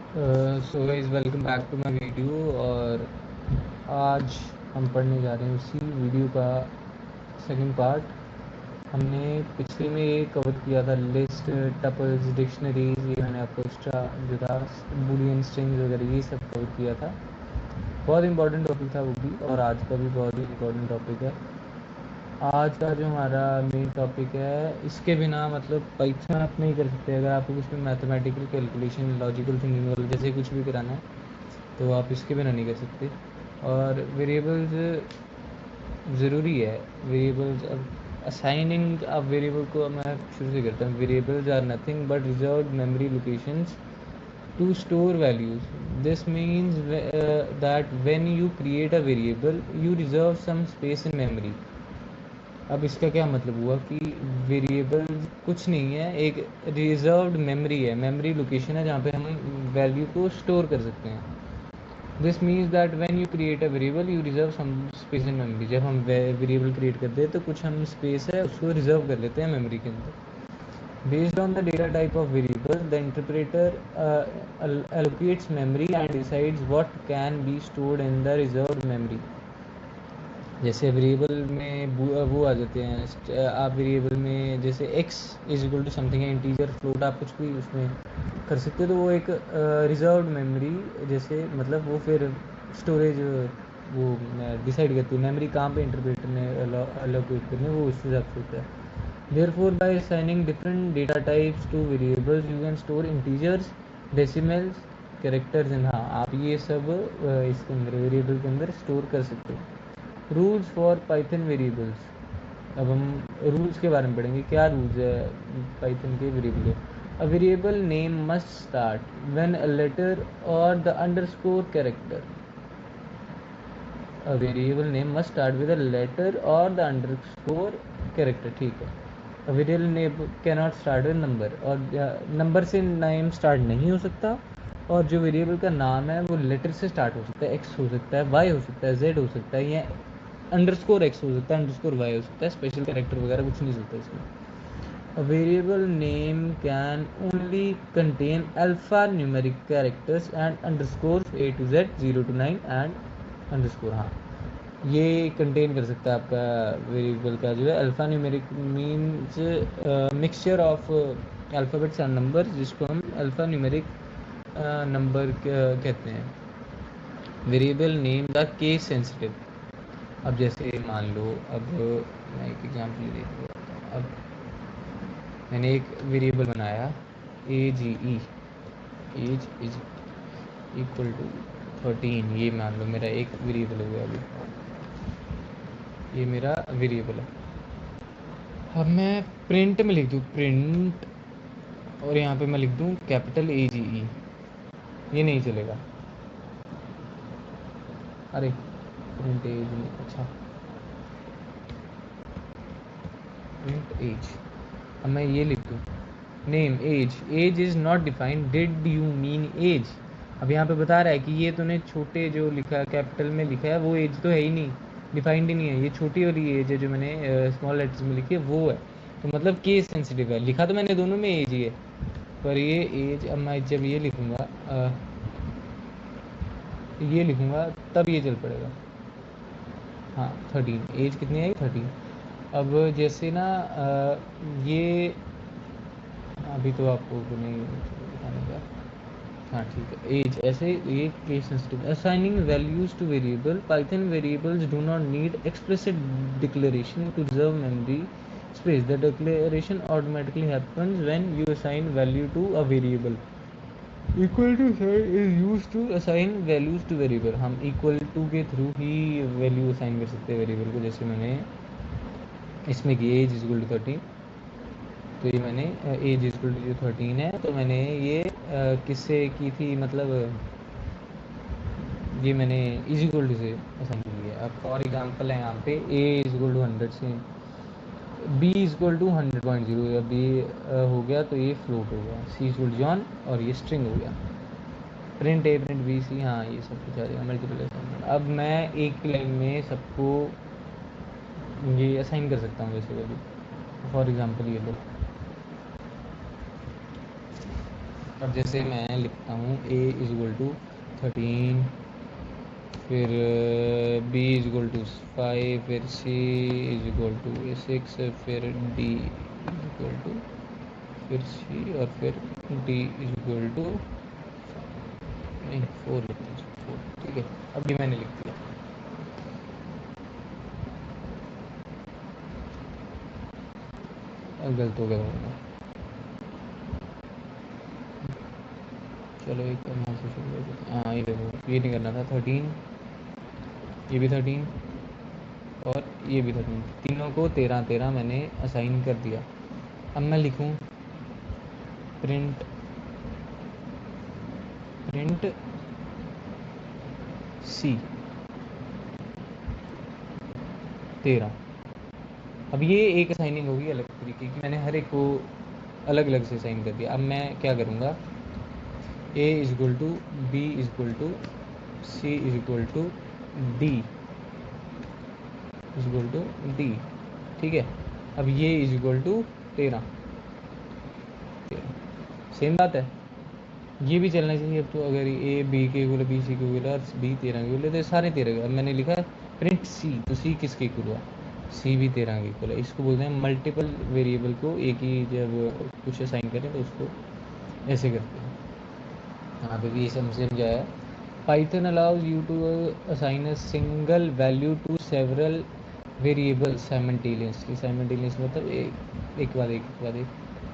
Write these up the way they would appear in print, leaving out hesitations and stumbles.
So guys welcome back to my video. और आज हम पढ़ने जा रहे हैं उसी वीडियो का सेकंड पार्ट। हमने पिछले में ये कवर किया था लिस्ट, टपल्स, डिक्शनरीज, ये मैंने आपको एक्स्ट्रा जो था बूलियन स्ट्रिंग्स वगैरह ये सब कवर किया था। बहुत इंपॉर्टेंट टॉपिक था वो भी, और आज का भी बहुत ही इंपॉर्टेंट टॉपिक है। आज का जो हमारा मेन टॉपिक है, इसके बिना मतलब पाइथन आप नहीं कर सकते। अगर आपको कुछ भी मैथमेटिकल कैलकुलेशन, लॉजिकल थिंकिंग वाला जैसे कुछ भी कराना है तो आप इसके बिना नहीं कर सकते। और वेरिएबल्स ज़रूरी है। वेरिएबल्स, अब असाइनिंग अब वेरिएबल को मैं शुरू से करता हूँ। Variables are nothing but reserved memory locations to store values. This means that when you create a variable, you reserve some space in memory. अब इसका क्या मतलब हुआ कि वेरिएबल कुछ नहीं है, एक रिजर्व्ड मेमोरी है, मेमोरी लोकेशन है जहाँ पे हम वैल्यू को स्टोर कर सकते हैं। This means that when you create a variable you reserve some space in memory. जब हम वेरिएबल क्रिएट करते हैं तो कुछ हम स्पेस है उसको रिजर्व कर लेते हैं मेमोरी के अंदर। Based on the data type of variable, the interpreter allocates memory and decides what can be stored in the reserved memory. जैसे वेरिएबल में वो आ जाते हैं। आप वेरिएबल में जैसे x is equal to something है, इंटीजर, फ्लोट, आप कुछ भी उसमें कर सकते हो। तो वो एक रिजर्व्ड मेमोरी जैसे, मतलब वो फिर स्टोरेज वो डिसाइड करती है मेमोरी कहाँ पे इंटरप्रेटर ने एलोकेट करनी है, वो उस हिसाब से होता है। Therefore, by assigning different data types to variables, you can store integers, decimals, characters and हाँ आप ये सब इसके अंदर वेरिएबल के अंदर स्टोर कर सकते हो। Rules for Python variables. अब हम रूल्स के बारे में पढ़ेंगे। क्या रूल्स है पाइथन के वेरिएबल के। A variable name must start when a letter or the underscore character. A variable name must start with a letter or the underscore character, ठीक है। Variable name can not start with number, और number से name start नहीं हो सकता। और जो variable का नाम है वो लेटर से स्टार्ट हो सकता है, एक्स हो सकता है, वाई हो सकता है, जेड हो सकता है, या अंडरस्कोर एक्स हो सकता है, अंडरस्कोर वाई हो सकता है। स्पेशल कैरेक्टर वगैरह कुछ नहीं सकता इसमें। A variable name can only contain alphanumeric characters and underscores a to z 0 to 9 and underscore, हाँ ये कंटेन कर सकता है आपका वेरिएबल का जो है alpha numeric means mixture of alphabets and numbers, जिसको हम अल्फ़ा न्यूमेरिक नंबर कहते हैं। Variable name the case sensitive. अब जैसे मान लो, अब मैं एक एग्जांपल देता हूँ। अब मैंने एक वेरिएबल बनाया AGE, age is equal to 13। ये मान लो मेरा एक वेरिएबल हो गया। अभी ये मेरा वेरिएबल है। अब मैं प्रिंट में लिख दूँ प्रिंट, और यहाँ पे मैं लिख दूँ कैपिटल AGE, ये नहीं चलेगा। अरे प्रिंट एज नहीं, अच्छा प्रिंट एज। अब मैं ये लिख दूँ name age, age is not defined, did you mean age. अब यहाँ पे बता रहा है कि ये तूने छोटे जो लिखा है कैपिटल में लिखा है वो एज तो है ही नहीं, डिफाइंड ही नहीं है। ये छोटी वाली एज है जो मैंने स्मॉल लेटर्स में लिखी है वो है। तो मतलब केस सेंसिटिव है। लिखा तो मैंने दोनों में एज ही है, पर ये एज, अब मैं जब ये लिखूँगा ये लिखूँगा तब ये चल पड़ेगा। हाँ 13, एज कितनी आई 13। अब जैसे ना ये अभी तो आपको नहीं दिखाने का, हाँ ठीक है। एज ऐसे ये case sensitive. Assigning values to variable, Python variables do not need explicit declaration to reserve memory space. The declaration automatically happens when you assign value to a variable. Equal to sign is used to assign values to variable. हम equal to के through ही value assign कर सकते हैं variable को। जैसे मैंने इसमें की एज इज इक्वल टू 13, तो ये मैंने एज इज इक्वल टू जो 13 है तो मैंने ये किससे की थी, मतलब ये मैंने इज इक्वल टू से असाइन की है। अब फॉर एग्जांपल है यहाँ पे ए इज इक्वल टू 100 से बी इज इक्वल टू 100.0, अब ये हो गया तो ये फ्लोट हो गया। सी इज इक्वल टू जॉन और ये स्ट्रिंग हो गया। प्रिंट ए, प्रिंट बी, सी, हाँ ये सब कुछ आ जाएगा मल्टीपल असाइनमेंट। अब मैं एक लाइन में सबको ये असाइन कर सकता हूँ जैसे वैल्यू। फॉर एग्जांपल ये लो, अब जैसे मैं लिखता हूँ a इज इक्वल टू 13, फिर b इज इक्वल टू 5, फिर c इज इक्वल टू 6, फिर d इज इक्वल टू, फिर c और फिर d इज इक्वल टू नहीं 4 लिखते हैं 4, ठीक है। अब ये मैंने लिख दिया। अब गलत हो गया मेरा, चलो एक यहाँ से शुरू कर देते हैं। हाँ ये देखो, ये नहीं करना था 13, ये भी 13 और ये भी 13, तीनों को 13 13 मैंने असाइन कर दिया। अब मैं लिखूँ प्रिंट प्रिंट सी 13। अब ये एक असाइनिंग होगी अलग तरीके की, मैंने हर एक को अलग अलग से असाइन कर दिया। अब मैं क्या करूँगा, a is equal to b is equal to c is equal to d is equal to d, ठीक है। अब ये इज इक्वल टू 13, सेम बात है, ये भी चलना चाहिए। अब तो अगर ए बी के इक्वल, बी सी के इक्वल और बी 13 के इक्वल, तो सारे 13 के। अब मैंने लिखा है प्रिंट सी, तो सी किसके इक्वल हुआ, सी भी 13 के इक्वल है। इसको बोलते हैं मल्टीपल वेरिएबल को एक ही जब कुछ असाइन करें तो उसको ऐसे करते हैं। यहाँ पे भी ये समझा है। Python allows you to assign a single value to several variables simultaneously. Simultaneous मतलब एक के बाद एक।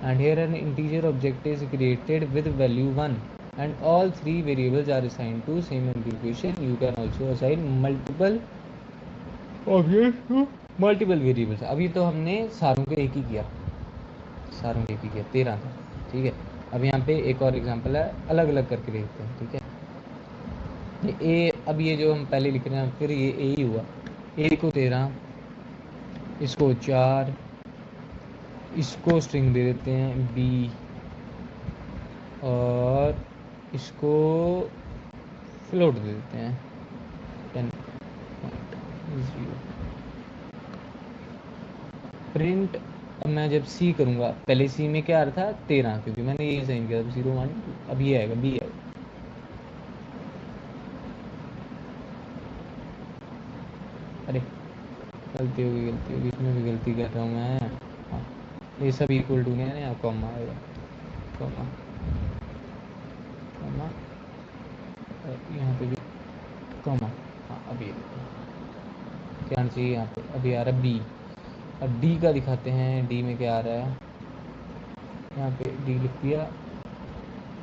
And here an integer object is created with value 1 and all three variables are assigned to same execution. You can also assign multiple objects to multiple variables. अभी तो हमने सारों को एक ही किया, 13 था, ठीक है। अब यहाँ पे एक और एग्जांपल है, अलग अलग करके देखते हैं, ठीक है। ए, अब ये जो हम पहले लिख रहे हैं, फिर ये ए ही हुआ, ए को 13, इसको 4, इसको स्ट्रिंग दे देते हैं बी, और इसको फ्लोट दे देते हैं 10.0 प्रिंट। अब मैं जब सी करूँगा, पहले सी में क्या आ रहा था 13, क्योंकि मैंने ये साइन किया था 0 1, अब ये आएगा बी आएगा। अरे गलती होगी, इसमें भी गलती कर रहा हूँ मैं। हाँ, ये सब इक्वल टू नहीं है ना, कॉमा आएगा, कॉमा कॉमा, यहाँ पे भी कॉमा। हाँ अब ये क्या आना चाहिए यहाँ पे, अभी आ रहा है बी। अब डी का दिखाते हैं, डी में क्या आ रहा है, यहाँ पे डी लिख दिया,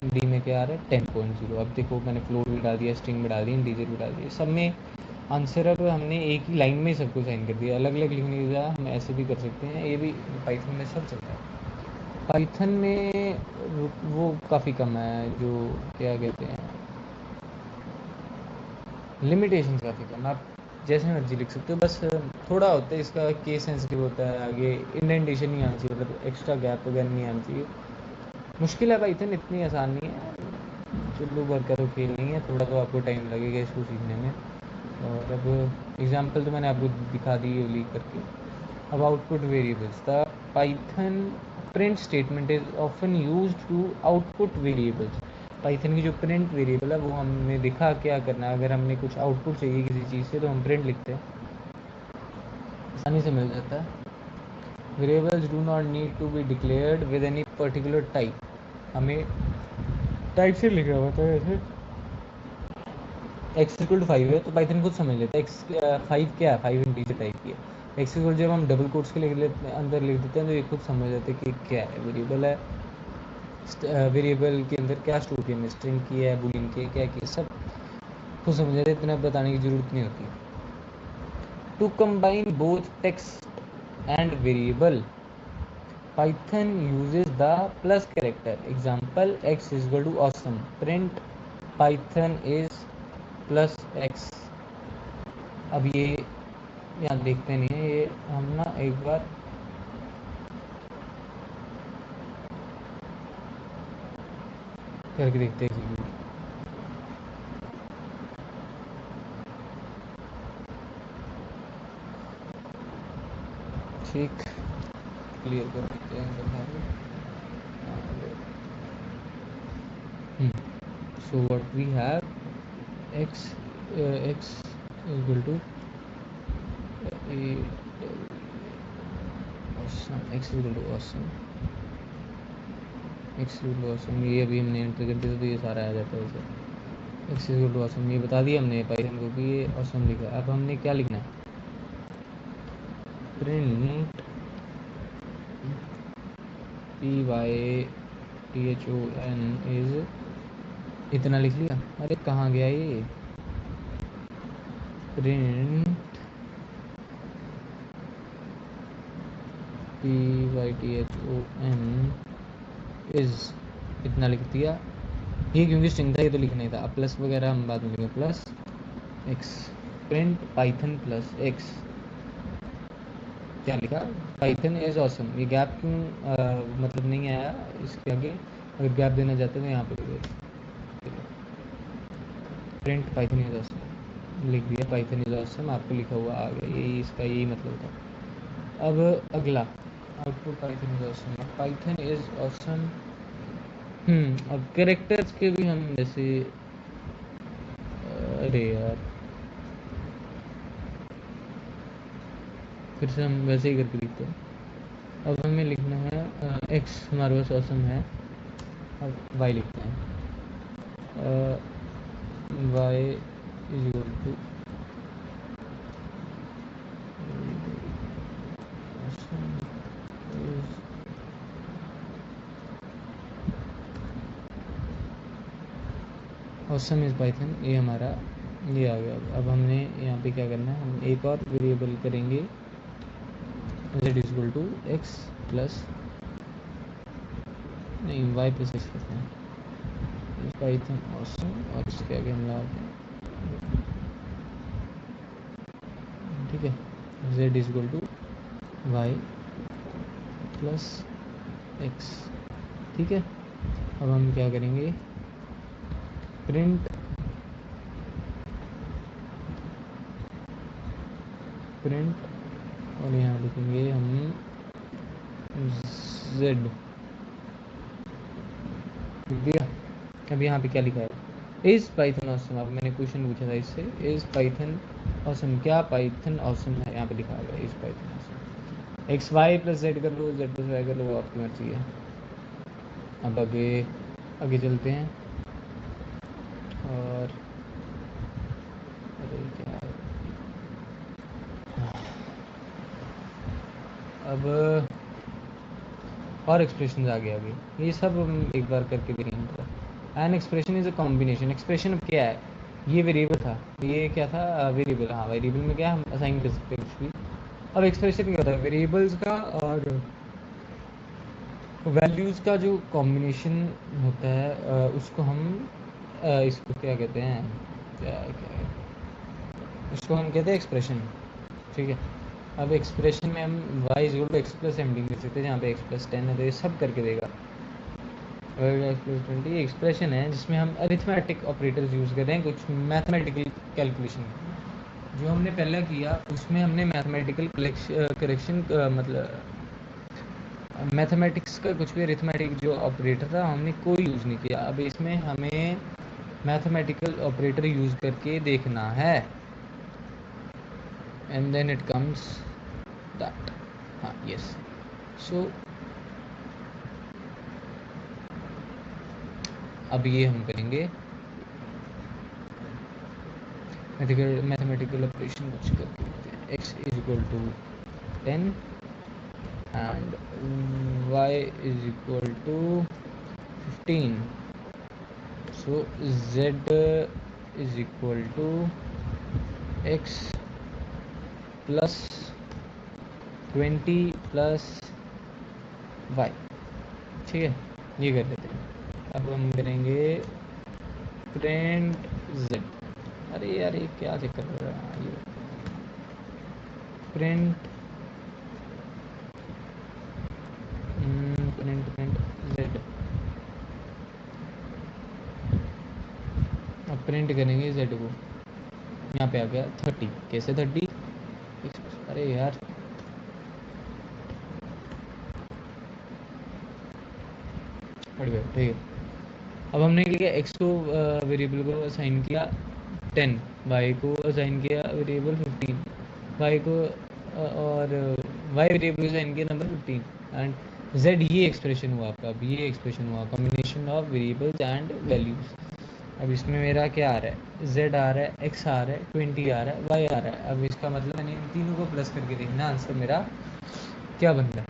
डी में क्या आ रहा है 10.0। अब देखो मैंने फ्लोट भी डाल दिया, स्ट्रिंग भी डाल दी, इंटीजर भी डाल दिया, सब में आंसर। अब हमने एक ही लाइन में सबको साइन कर दिया, अलग अलग लिखने की बजाय हम ऐसे भी कर सकते हैं। ये भी पाइथन में सब चलता है। पाइथन में वो काफ़ी कम है, जो क्या कहते हैं लिमिटेशन काफ़ी कम, आप जैसे मर्जी लिख सकते हो। बस थोड़ा होता है इसका, केस सेंसिटिव होता है, आगे इंडेंटेशन नहीं आना चाहिए, मतलब एक्स्ट्रा गैप वगैरह नहीं आना चाहिए। मुश्किल है पाइथन, इतनी आसान नहीं है। चलो वर्कर तो खेल नहीं है, थोड़ा तो आपको टाइम लगेगा इसको सीखने में। और अब एग्जांपल तो मैंने आपको दिखा दी है लीक करके। अब output variables, the Python print statement is often used to output variables. Python की जो प्रिंट वेरिएबल है वो हमने दिखा क्या करना है, अगर हमने कुछ आउटपुट चाहिए किसी चीज़ से तो हम प्रिंट लिखते हैं, आसानी से मिल जाता है। Variables do not need to be declared with any particular type, हमें टाइप से लिखा हुआ था। ऐसे एक्स इक्वल टू 5 है तो पाइथन खुद समझ लेता है एक्स 5 क्या है, 5 इंटीजर टाइप की है। एक्स इक्वल जब हम डबल कोट्स के लिख लेते हैं, अंदर लिख देते हैं, तो ये खुद समझ जाते हैं कि क्या है, वेरिएबल है। वेरिएबल के अंदर क्या स्टोर किया, स्ट्रिंग की है, बूलियन की है, क्या की, सब खुद समझ जाते हैं, इतना बताने की जरूरत नहीं होती। To combine both text and variable, Python uses the plus character. Example, x is equal to awesome. Print Python is plus x. अब ये यहाँ देखते नहीं है, ये हम ना एक बार करके देखते हैं। ठीक, क्लियर कर देते हैं। So what we have, x x equal to a awesome, x equal to awesome, x equal to awesome, ये अभी हमने एंटर कर दिया तो ये सारा आ जाता है इसे। x equal to awesome ये बता दिया हमने पाइथन को कि ये awesome लिखा है। अब हमने क्या लिखना है, प्रिंट python इज इतना लिख लिया। अरे कहाँ गया ये, प्रिंट python इज इतना लिख दिया। ये क्योंकि स्ट्रिंग था, ये तो लिखना ही था। अब प्लस वगैरह हम बाद में लिखेंगे, plus x, print Python plus x. क्या लिखा, पाइथन इज ऑसम। ये गैप क्यों मतलब नहीं आया इसके आगे, अगर गैप देना चाहते तो यहाँ पे प्रिंट पाइथन इज ऑसम लिख दिया, पाइथन इज ऑसम आपको लिखा हुआ आ गया, यही इसका यही मतलब था। अब अगला output Python is awesome, Python is awesome. अब कैरेक्टर्स के भी हम जैसे, अरे यार फिर से हम वैसे ही करके लिखते हैं। अब हमें लिखना है एक्स हमारे पास ऑसम है, अब वाई लिखते हैं, y is equal to awesome is Python, ये हमारा ये आ गया। अब हमने यहाँ पे क्या करना है, हम एक और वेरिएबल करेंगे, z is equal to x plus नहीं y प्लस एक्स करते हैं, पाइथन ऑसम, और इसके आगे हम लगाते हैं, ठीक है, z is equal to y plus x, ठीक है। अब हम क्या करेंगे, प्रिंट और यहाँ लिखेंगे हम z दिया। अब यहाँ पे क्या लिखा है, इज पाइथन ऑसम। अब मैंने क्वेश्चन पूछा था इससे, इज पाइथन ऑसम, क्या पाइथन ऑसम है, यहाँ पे लिखा हुआ है is Python awesome. X y plus z कर लो, जेड प्लस वाई कर लो, वो आपकी मर्जी है। अब आगे चलते हैं, और अरे क्या है, अब और एक्सप्रेशन आ गया आगे, ये सब हम एक बार करके देखेंगे। An expression is a combination, expression अब क्या है, ये वेरिएबल था, ये क्या था वेरिएबल, हाँ वेरिएबल में क्या हम असाइन कर सकते हैं कुछ भी। अब एक्सप्रेशन क्या होता है, वेरिएबल्स का और वैल्यूज़ का जो कॉम्बिनेशन होता है, उसको हम इसको क्या कहते हैं, क्या क्या इसको हम कहते हैं एक्सप्रेशन, ठीक है। अब एक्सप्रेशन में हम y is equal to x plus m d लिख सकते हैं, जहाँ पे x प्लस 10 है तो ये सब करके देगा। x प्लस 20 एक्सप्रेशन है जिसमें हम अरिथमेटिक ऑपरेटर्स यूज़ कर रहे हैं, कुछ मैथमेटिकल कैलकुलेशन। जो हमने पहले किया उसमें हमने मैथमेटिकल करेक्शन मतलब मैथमेटिक्स का कुछ भी अरिथमेटिक जो ऑपरेटर था हमने कोई यूज़ नहीं किया। अब इसमें हमें मैथमेटिकल ऑपरेटर यूज़ करके देखना है, and then it comes that, हाँ यस। सो अब ये हम करेंगे मैथमेटिकल ऑपरेशन कुछ करके देखते हैं। x is equal to 10 and y is equal to 15, so z is equal to x plus 20 plus y, ठीक है, ये कर लेते हैं। अब हम करेंगे प्रिंट z, अरे यार ये क्या चक्कर कर रहा है, ये प्रिंट z, अब प्रिंट करेंगे z को, यहाँ पे आ गया 30, कैसे 30, अरे यार पड़ गया, ठीक है। अब हमने लिया x को वेरिएबल को असाइन किया 10, y को असाइन किया वेरिएबल 15, y को और y वेरिएबल को असाइन किया नंबर 15 एंड z ये एक्सप्रेशन हुआ आपका। अब ये एक्सप्रेशन हुआ combination of variables and values. अब इसमें मेरा क्या आ रहा है, z आ रहा है, x आ रहा है, 20 आ रहा है, y आ रहा है। अब इसका मतलब मैंने इन तीनों को प्लस करके देखना आंसर मेरा क्या बन रहा है।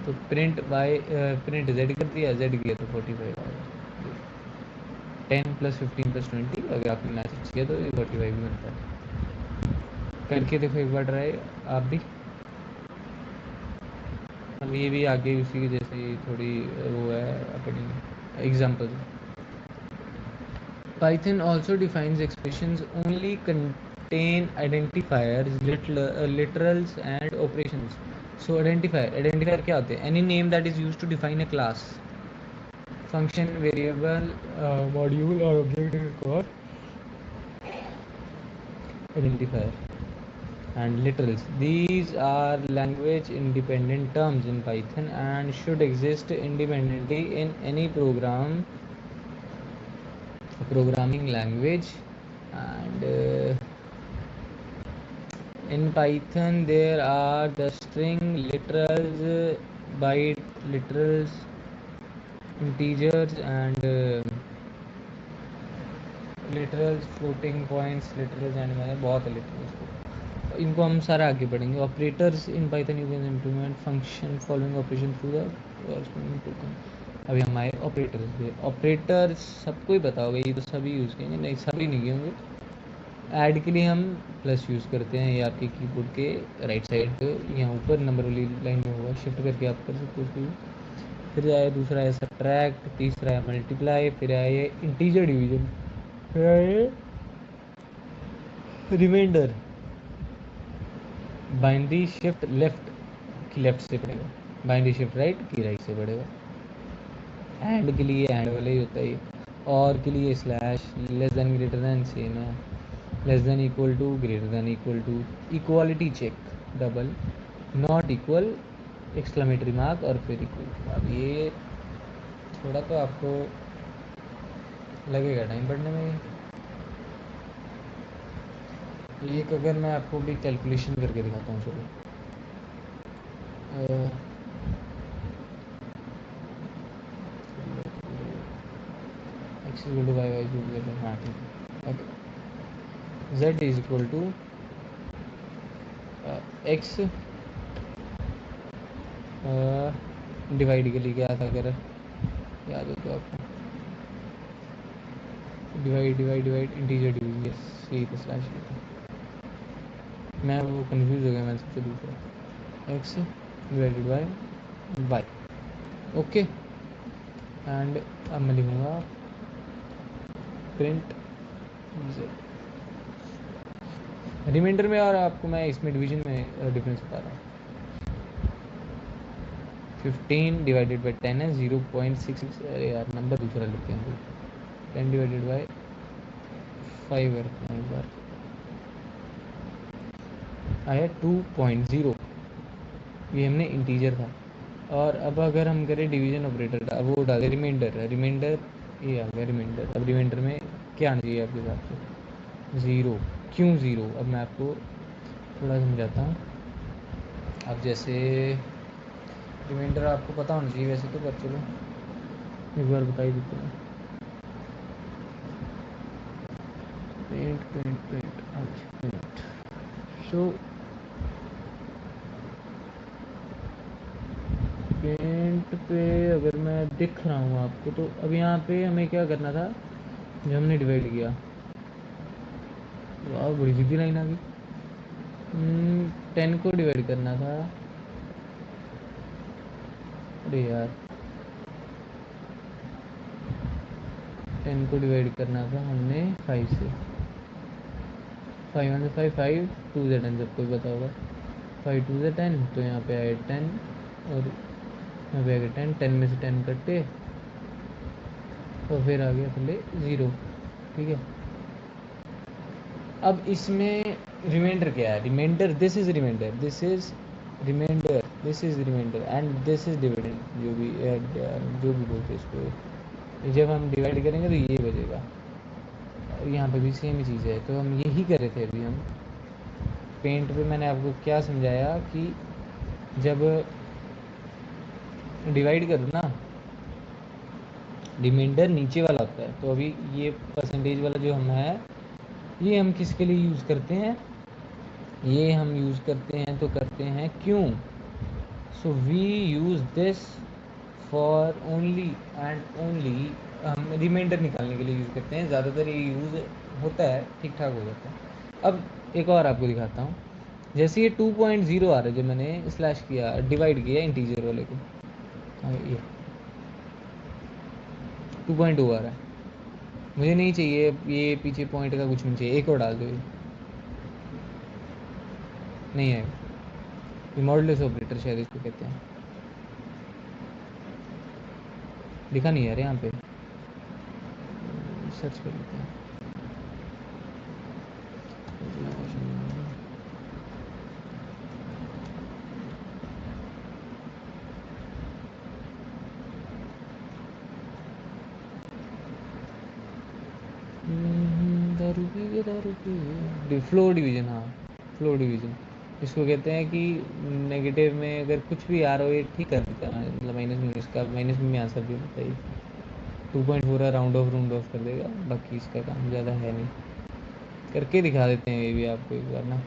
तो प्रिंट z कर दिया, z किया तो 45 आएगा। 10 + 15 + 20, अगर आपने मैथ किया तो 45 भी बनता है। करके देखो एक बार ट्राई आप भी। अब ये भी आगे उसी की जैसे थोड़ी वो है अपनी example. Python also defines expressions only contain identifiers, literals and operations. So identifier क्या होते हैं? Any name that is used to define a class, function, variable, module or object is called identifier. And literals, these are language independent terms in Python and should exist independently in any programming language. And in Python there are the string, literals, byte, literals, integers and literals, floating points, literals and मैंने बहुत है literals को, इनको हम सारा आगे पढ़ेंगे। Operators in Python you can implement function following operation through the corresponding token. अभी हमारे ऑपरेटर्स पे, ऑपरेटर्स सबको ही पता होगा, ये तो सभी यूज़ करेंगे, नहीं सभी नहीं होंगे। ऐड के लिए हम प्लस यूज़ करते हैं, ये आपके कीबोर्ड के राइट साइड पे यहाँ ऊपर नंबर वाली लाइन में होगा, शिफ्ट करके आप कर सकते हो उसको। फिर आया दूसरा है सब्ट्रैक्ट, तीसरा है मल्टीप्लाई, फिर आया इंटीजर डिवीजन, फिर आया रिमाइंडर। बाइनरी शिफ्ट लेफ्ट की लेफ्ट से पड़ेगा, बाइनरी शिफ्ट राइट की राइट से पड़ेगा। एंड के लिए एंड वाला ही होता है ये। और के लिए slash, less than greater than same है, less than equal to greater than equal to, equality check double, not equal exclamatory mark और फिर इक्वल। अब ये थोड़ा तो आपको लगेगा टाइम पढ़ने में। एक अगर मैं आपको भी कैलकुलेशन करके दिखाता हूँ, चलो x equal to y, y equal to, हाँ ठीक है, okay. z is equal to x divide के लिए क्या था, अगर याद हो तो आपको, divide divide divide integer division, yes यही था स्लैश। मैं वो कंफ्यूज हो गया, मैं सबसे दूसरा x divided by y, okay. And अब मैं लिखूँगा प्रिंट z। रिमाइंडर में और आपको मैं इसमें डिवीजन में डिफरेंस बता रहा हूँ। 15 डिवाइडेड बाई 10 है 0.66, अरे यार नंबर दूसरा लिखते हैं, 10 डिवाइडेड बाई 5 करते हैं एक बार, आया 2.0, ये हमने इंटीजर था। और अब अगर हम करें डिवीजन ऑपरेटर का, वो डाले रिमाइंडर, रिमाइंडर ये आ गया रिमाइंडर। अब रिमाइंडर में क्या आना चाहिए आपके हिसाब से, ज़ीरो। क्यों ज़ीरो, अब मैं आपको थोड़ा समझाता हूँ। अब जैसे रिमाइंडर आपको पता होना चाहिए वैसे तो, पर चलो एक बार बता ही देते हैं। पेंट पेंट पेंट, अच्छा पेंट। सो पेंट पे अगर मैं दिख रहा हूँ आपको, तो अब यहाँ पे हमें क्या करना था, जो हमने डिवाइड किया, वाह बड़ी सीधी लाइन आ गई। 10 को डिवाइड करना था, अरे यार 10 को डिवाइड करना था हमने 5 से, 5 1 5, 5 2 से 10 सबको पता होगा, 5 2 से 10, तो यहाँ पे आए 10 और यहाँ पे आ गया 10, 10 में से 10 कटे और फिर आ गया पहले 0, ठीक है। अब इसमें रिमाइंडर क्या है, remainder this is remainder, this is remainder, this is remainder and this is dividend, जो भी बोलते हैं इसको, जब हम डिवाइड करेंगे तो ये बचेगा, और यहाँ पे भी सेम ही चीज़ है। तो हम यही कर रहे थे अभी हम पेंट पे। मैंने आपको क्या समझाया कि जब डिवाइड करो ना, रिमाइंडर नीचे वाला होता है। तो अभी ये परसेंटेज वाला जो हम है, ये हम किसके लिए यूज़ करते हैं? ये हम यूज़ करते हैं तो करते हैं क्यों? So we use this for only and only, हम रिमाइंडर निकालने के लिए यूज़ करते हैं। ज़्यादातर ये यूज़ होता है, ठीक ठाक हो जाता है। अब एक और आपको दिखाता हूँ। जैसे ये 2.0 आ रहा है, जो मैंने स्लैश किया, डिवाइड किया इंटीजर वाले को, ये 2.2 आ रहा है। मुझे नहीं चाहिए ये पीछे पॉइंट का कुछ नहीं चाहिए, एक और डाल दो। ये नहीं आएगा, ये मॉडुलस ऑपरेटर शायद इसको कहते हैं। लिखा नहीं यार यहाँ पे, सर्च कर लेते हैं। फ्लो डिवीजन, हाँ फ्लो डिवीजन इसको कहते हैं। कि नेगेटिव में अगर कुछ भी आ रहा हो, ये ठीक कर देता है, मतलब माइनस में इसका माइनस में आंसर भी होता है। 2.4 राउंड ऑफ कर देगा, बाकी इसका काम ज़्यादा है नहीं। करके दिखा देते हैं ये भी आपको एक बार ना,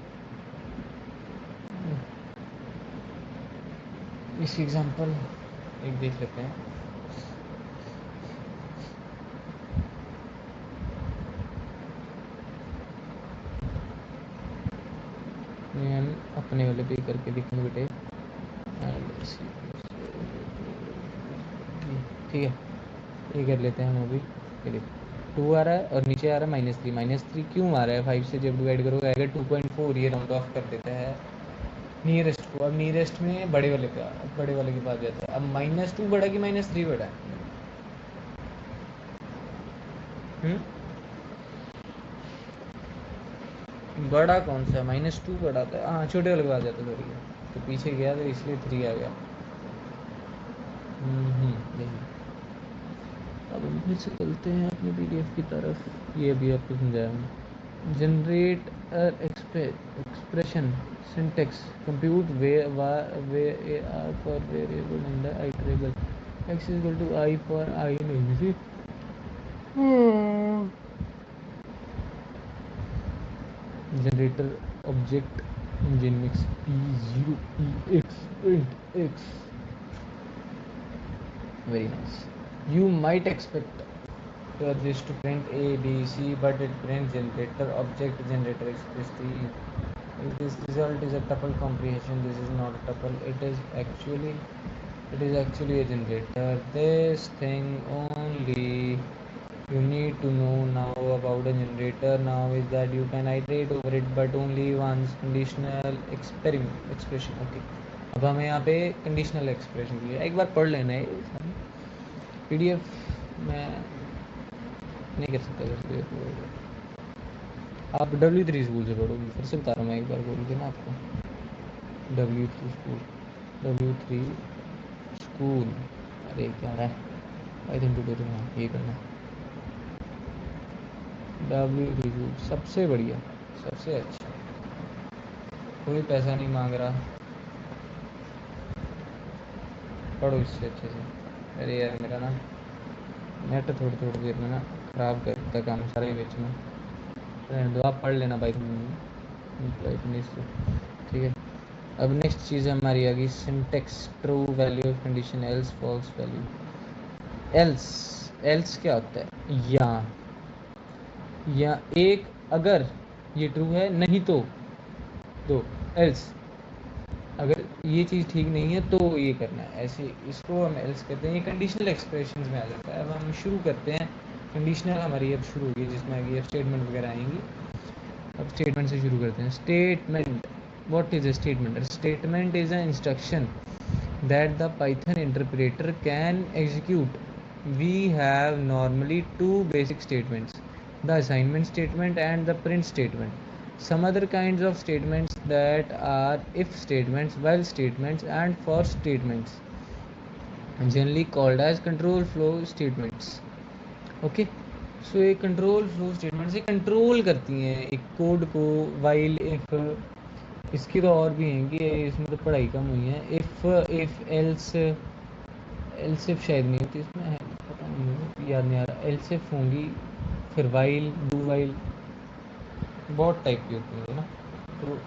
इसकी एग्जांपल एक देख लेते हैं। ये हम अपने वाले पे करके दिखेंगे बेटे, ठीक है। ये कर लेते हैं हम अभी। ये देखो 2 आ रहा है और नीचे आ रहा है -3 क्यों आ रहा है? 5 से जब डिवाइड करोगे आएगा 2.4, ये राउंड ऑफ कर देता है नियरेस्ट को। अब नियरेस्ट में बड़े वाले के पास जाता है। अब -2 बड़ा कि -3 बड़ा है? बड़ा कौन सा? -2 बड़ा था, हाँ छोटे वाले के पास जाता है, तो पीछे गया तो इसलिए 3 आ गया। यही। अब हम फिर से चलते हैं अपने PDF की तरफ। ये अभी आपको समझाया हूँ। Generate expression syntax compute where a r for variable and the iterable x is equal to I for I नहीं see generator object nginx p0 ex print x. Very nice. You might expect this to print A, B, C, but it prints generator object generator express the. If this result is a tuple comprehension, this is not a tuple. It is actually a generator. This thing only you need to know now about a generator now is that you can iterate over it, but only once. Conditional expression. Okay. अब हमें यहाँ पे conditional expression की एक बार पढ़ लेना है। PDF में नहीं कर सकता, आप W3 स्कूल से पढ़ोगे। फिर से बता रहा हूँ मैं, एक बार बोल के ना आपको, W3 स्कूल। अरे क्या है, आई थिंक ट्यूटोरियल, हाँ ये करना है। W3 स्कूल सबसे बढ़िया, सबसे अच्छा, कोई पैसा नहीं मांग रहा, पढ़ो इससे अच्छे से। अरे यार मेरा ना नेट थोड़ी देर में ना ख़राब करता काम सारे बीच में। रहने दो, आप पढ़ लेना भाई इतनी से, ठीक है। अब नेक्स्ट चीज़ हमारी आ गई syntax. True value of condition, else false value. Else क्या होता है? या एक, अगर ये ट्रू है, नहीं तो दो। एल्स अगर ये चीज़ ठीक नहीं है तो ये करना है, ऐसे इसको हम एल्स कहते हैं। ये कंडीशनल एक्सप्रेशन में आ जाता है। अब हम शुरू करते हैं। कंडीशनल हमारी अब शुरू होगी, जिसमें आगे स्टेटमेंट वगैरह आएंगी। अब स्टेटमेंट से शुरू करते हैं। Statement, what is a statement? Statement is a instruction that the Python interpreter can execute. We have normally 2 basic statements, the assignment statement and the print statement. Some other kinds of statements that are if statements, while statements and for statements, generally called as control flow statements. Okay, so ये control flow statement से control करती हैं एक code को, while, if. इसकी तो और भी हैं कि इसमें तो पढ़ाई कम हुई है। इफ एल्स, एल्स इफ शायद नहीं होती इसमें, है पता नहीं, मुझे याद नहीं आ रहा। एल्स इफ होंगी, फिर वाइल, डू वाइल, बहुत टाइप की होती है ना। तो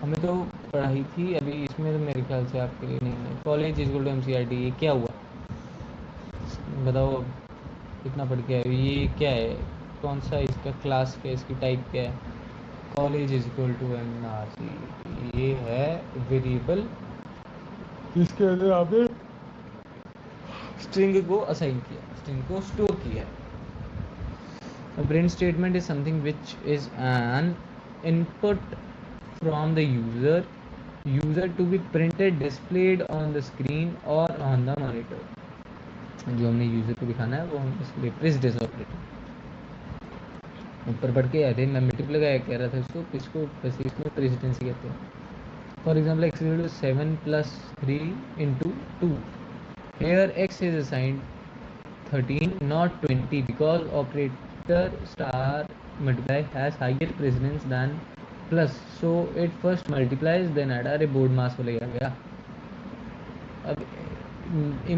हमें तो पढ़ाई थी अभी इसमें, तो मेरे ख्याल से आपके लिए नहीं है। कॉलेज इज इक्वल टू एमसीईआरटी, ये क्या हुआ बताओ अब, कितना पढ़ के आए? ये क्या है, कौन सा इसका क्लास, क्या इसकी टाइप क्या है? College is equal to MRC, ये है वेरिएबल जिसके अंदर आपने स्ट्रिंग को असाइन किया, स्ट्रिंग को स्टोर किया। A print statement is something which is an input from the user to be printed, displayed on the screen or on the monitor। जो हमने यूजर को दिखाना है वो हम डिस्प्ले प्रेस डिस ऑपरेटर ऊपर पढ़ के आए थे। मैं मल्टीप्लाई लगाया कह रहा था इसको, इसको वैसे इसको प्रेसिडेंसी कहते हैं। For example x equal to 7 + 3 × 2। Here x is assigned 13 not 20 because operator star multiply has higher precedence than plus, so it first multiplies then add। अरे बोर्ड मास को ले गया। अब ये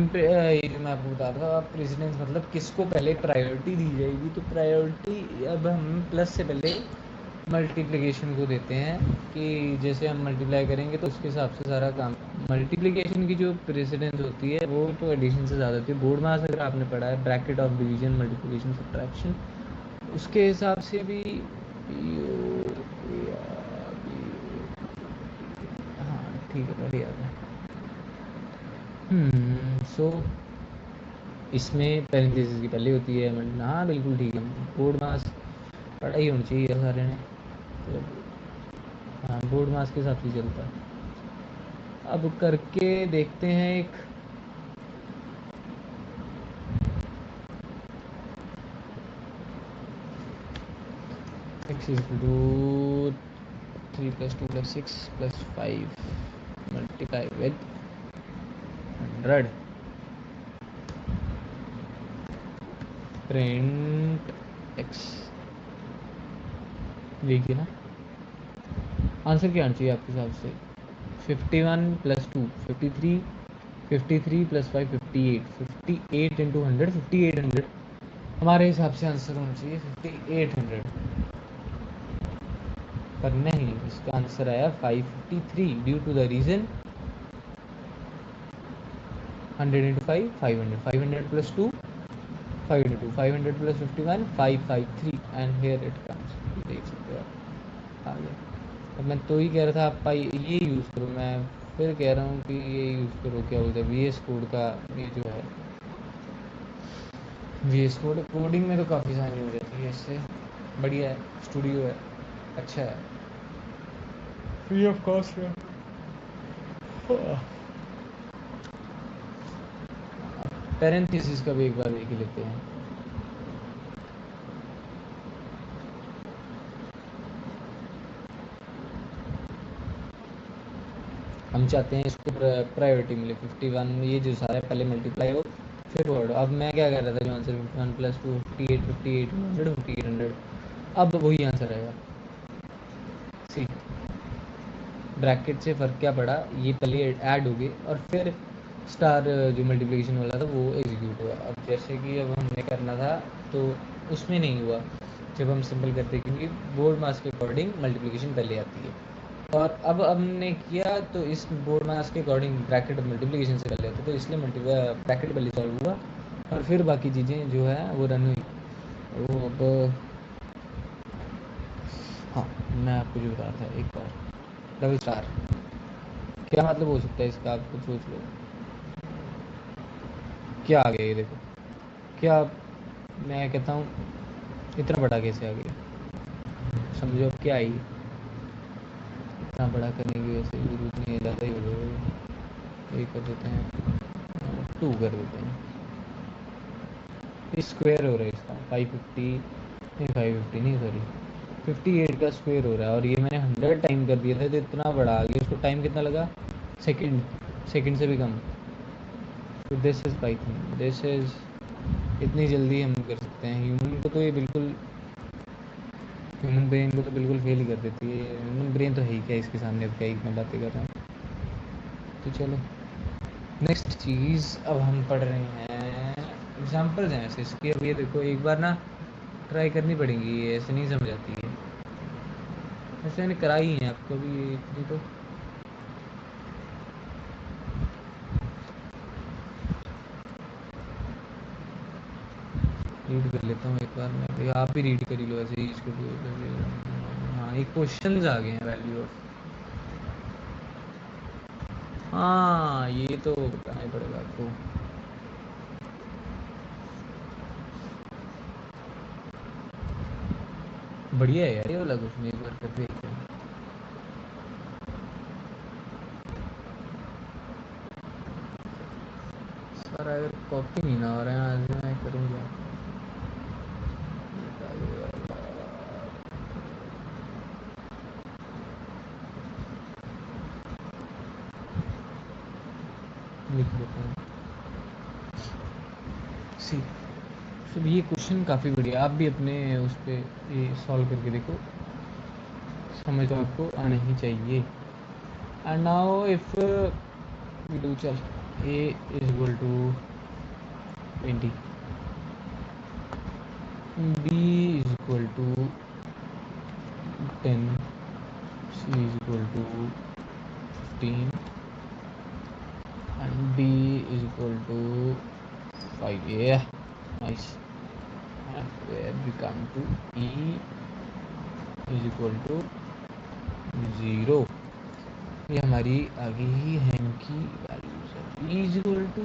जो मैं आपको बता रहा था, प्रेसिडेंस मतलब किसको पहले प्रायोरिटी दी जाएगी। तो प्रायोरिटी अब हम प्लस से पहले मल्टीप्लिकेशन को देते हैं कि जैसे हम मल्टीप्लाई करेंगे तो उसके हिसाब से सारा काम। मल्टीप्लिकेशन की जो प्रेसिडेंस होती है वो तो एडिशन से ज़्यादा होती है। बोर्ड मास अगर आपने पढ़ा है, bracket of division, multiplication, subtraction, उसके हिसाब से भी हाँ ठीक है, बढ़िया है। सो इसमें पैरेंथेसिस की पहले होती है। हाँ बिल्कुल ठीक है, बोर्ड मास पढ़ाई होनी चाहिए सारे ने, तो हाँ बोर्ड मास के हिसाब से चलता है। अब करके देखते हैं एक, x is equal to 3 + 2 + 6 + 5 multiply with 100 print x। देखिए ना आंसर क्या आना चाहिए आपके हिसाब से? 51 + 2 53, 53 + 5 58, 58 × 100 5800। हमारे हिसाब से आंसर होना चाहिए 5800, पर नहीं, इसका आंसर आया 553 due to the reason 100 × 5 500, 500 + 2 500, 500 + 51 553 and here it comes. देख सकते हो आप आ गया। अब मैं तो ही कह रहा था आप ये यूज़ करो, मैं फिर कह रहा हूँ कि ये यूज़ करो, क्या बोलते हैं, VS कोड का ये जो है VS कोड। कोडिंग में तो काफ़ी आसानी हो जाती है इससे, बढ़िया है, स्टूडियो है, अच्छा है, फ्री ऑफ कॉस्ट है। पैरेंथेसिस का भी एक बार देख लेते हैं। हम चाहते हैं इसको प्रायोरिटी मिले 51, ये जो सारा पहले मल्टीप्लाई हो फिर वर्ड। अब मैं क्या कह रहा था, जो आंसर 51 + 2 58 58 100 5800, अब वही आंसर आएगा। सी ब्रैकेट से फ़र्क क्या पड़ा, ये पहले ऐड हो गए और फिर स्टार जो मल्टीप्लिकेशन वाला था वो एग्जीक्यूट हुआ। अब जैसे कि अब हमने करना था तो उसमें नहीं हुआ जब हम सिंपल करते, क्योंकि बोर्ड मास के अकॉर्डिंग मल्टीप्लिकेशन पहले आती है। और अब हमने किया तो इस बोर्ड मास के अकॉर्डिंग ब्रैकेट मल्टीप्लिकेशन से पहले आते, तो इसलिए ब्रैकेट पहले सॉल्व हुआ और फिर बाकी चीज़ें जो है वो रन हुई। वो अब हाँ, मैं आपको जो बता रहा था एक बार, डबल स्टार क्या मतलब हो सकता है इसका, आप कुछ सोच लो। क्या आ गया ये देखो, क्या मैं कहता हूँ इतना बड़ा कैसे आ गया, समझो अब क्या आई। इतना बड़ा करने की वैसे जरूरत नहीं है, ज़्यादा ही हो जाएगा। ये कर देते हैं 2 कर देते हैं, स्क्वायर हो रहा है इसका 550 नहीं, 550 नहीं सॉरी 58 का स्क्वायर हो रहा है। और ये मैंने 100 टाइम कर दिया था तो इतना बड़ा आ गया। उसको टाइम कितना लगा, सेकंड, सेकंड से भी कम। तो this is Python, this is इतनी जल्दी हम कर सकते हैं। ह्यूमन को तो ये बिल्कुल, ह्यूमन ब्रेन को तो बिल्कुल फेल ही कर देती है। ह्यूमन ब्रेन तो है ही क्या इसके सामने, अब क्या ही मैं बातें कर रहा हूँ। तो चलो नेक्स्ट चीज़ अब हम पढ़ रहे हैं, एग्जाम्पल्स हैं ऐसे इसके। अब ये देखो एक बार ना ट्राई करनी पड़ेंगी, ये ऐसे नहीं समझ आती है। वैसे मैंने कराई है आपको भी ये इतनी तो। रीड कर लेता हूँ एक बार मैं, भाई आप भी रीड कर ही लो ऐसे ही इसको। हाँ एक क्वेश्चन आ गए हैं वैल्यू ऑफ, हाँ ये तो बताना ही पड़ेगा आपको। बढ़िया है यार ये वाला क्वेश्चन, एक बार कर देखते हैं। सर अगर कॉपी नहीं ना हो रहा है आज मैं करूँगा, लिख देता हूँ। सी तो ये क्वेश्चन काफ़ी बढ़िया, आप भी अपने उस पर ये सॉल्व करके देखो, समझ तो आपको आना ही चाहिए। And now if we do, चल a is equal to 20, b is equal to 10, c is equal to 15 and d is equal to 5. Yeah, nice. And where we come to e is equal to 0, ये हमारी आगे ही है इनकी values है। e is equal to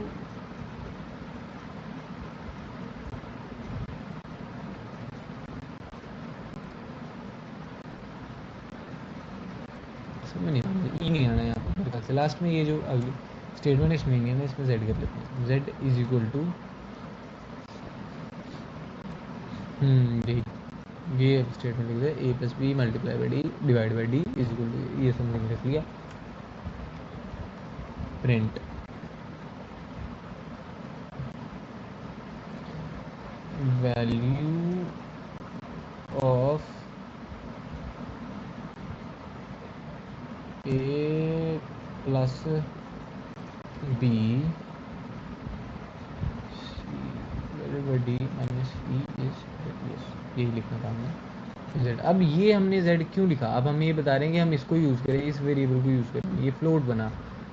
समझ नहीं आना, e नहीं आना यहाँ पर मेरे ख्याल से। लास्ट में ये जो अगली स्टेटमेंट इसमें नहीं है ना, इसमें z कर लेते हैं। z इज इक्वल टू ये स्टेटमेंट लिख दिया, a plus b multiply by d divide by d is equal to, ये सब लिख लिया। Print value of a plus b d minus e is, यही लिखना था हमने z। अब ये हमने z क्यों लिखा, अब हम ये बता रहे हैं कि हम इसको यूज़ करें, इस वेरिएबल को यूज़ करें। ये फ्लोट बना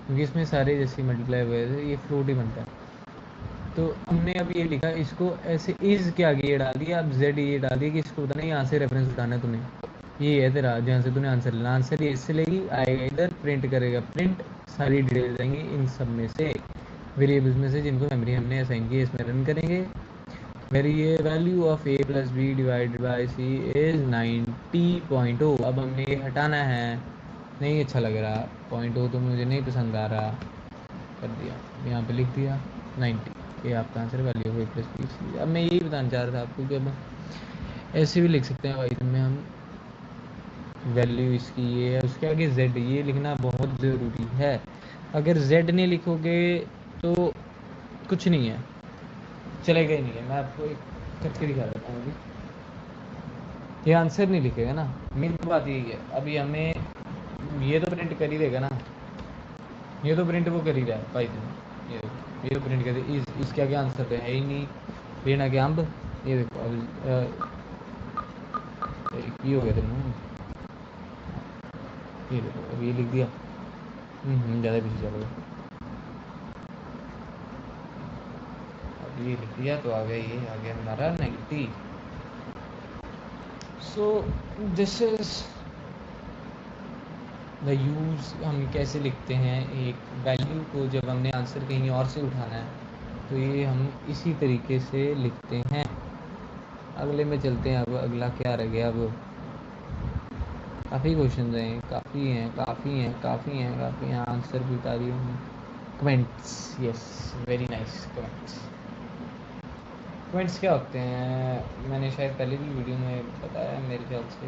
क्योंकि इसमें सारे जैसे मल्टीप्लाई हुए थे, ये फ्लोट ही बनता है। तो हमने अब ये लिखा, इसको ऐसे इज के आगे ये डाल दिया, अब z ये डाल दिया कि इसको बताना यहाँ से रेफरेंस उठाना है तुम्हें, ये है तेरा जहाँ से तूने आंसर लेना। आंसर ये इससे लेगी, आएगा इधर, प्रिंट करेगा, प्रिंट सारी डिटेल्स आएंगी इन सब में से, वेरिएबल्स में से जिनको मेमोरी हमने असाइन की, इसमें रन करेंगे। Value of a plus b divided by c is 90.0। अब हमने ये हटाना है, नहीं अच्छा लग रहा, 0.0 तो मुझे नहीं पसंद आ रहा, कर दिया यहाँ पे लिख दिया 90, ये आपका answer value of a plus b. अब मैं यही बताना चाह रहा था आपको कि अब ऐसे भी लिख सकते हैं भाई में हम, वैल्यू इसकी ये है, उसके आगे z, ये लिखना बहुत ज़रूरी है। अगर z नहीं लिखोगे तो कुछ नहीं है, चलेगा ही नहीं है। मैं आपको एक करके दिखा देता हूँ अभी, ये आंसर नहीं लिखेगा ना, मेन तो बात यही है। अभी हमें ये तो प्रिंट कर ही देगा ना, ये तो प्रिंट वो कर ही रहा है पाइथन, ये तो प्रिंट कर दे, इसके आगे आंसर तो है ही नहीं, लेना क्या अम्ब। ये देखो अब ये हो गया तेरे, ये देखो अब ये लिख दिया, ज़्यादा पीछे चलो, अब ये लिख दिया तो आ गया, ये आ गया हमारा negative. So this is the use, हम कैसे लिखते हैं एक वैल्यू को जब हमने आंसर कहीं और से उठाना है, तो ये हम इसी तरीके से लिखते हैं। अगले में चलते हैं, अब अगला क्या रह गया, अब काफ़ी क्वेश्चन हैं, काफ़ी हैं, आंसर भी बता दिए हूँ। Comments, yes very nice comments. Comments क्या होते हैं, मैंने शायद पहले भी वीडियो में बताया मेरे ख्याल से,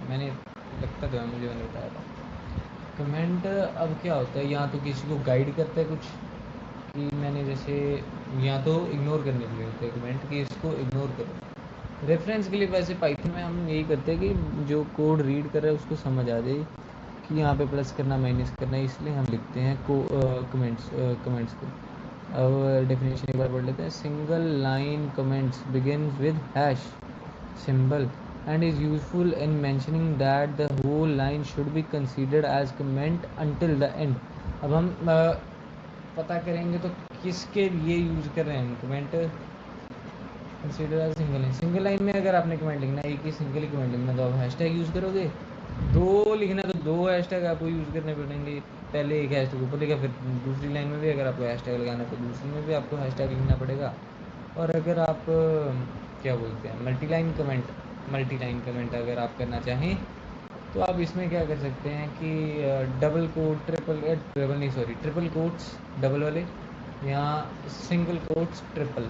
मैंने लगता तो है मुझे मैंने बताया था। कमेंट अब क्या होता है, या तो किसी को गाइड करता है कुछ, कि मैंने जैसे या तो इग्नोर करने के लिए होते हैं कमेंट कि इसको इग्नोर करो। रेफरेंस के लिए वैसे पाइथन में हम यही करते हैं कि जो कोड रीड कर रहा है उसको समझ आ जाए कि यहाँ पे प्लस करना माइनस करना, इसलिए हम लिखते हैं कमेंट्स को। अब डेफिनेशन एक बार पढ़ लेते हैं। Single line comments begins with hash symbol and is useful in mentioning that the whole line should be considered as comment until the end। अब हम पता करेंगे तो किसके लिए यूज़ कर रहे हैं हम comment. Consider as single line, single line में अगर आपने कमेंट लिखना है, एक ही सिंगल ही कमेंट लिखना तो आप हैशटैग यूज़ करोगे। दो लिखना तो दो हैशटैग आपको यूज़ करने पड़ेंगे। पहले एक हैशटैग ऊपर लिखा, फिर दूसरी लाइन में भी अगर आपको हैशटैग लगाना है तो दूसरी में भी आपको हैशटैग लिखना पड़ेगा। और अगर आप क्या बोलते हैं मल्टी लाइन कमेंट अगर आप करना चाहें तो आप इसमें क्या कर सकते हैं कि double quote triple quotes double वाले या सिंगल कोट्स ट्रिपल,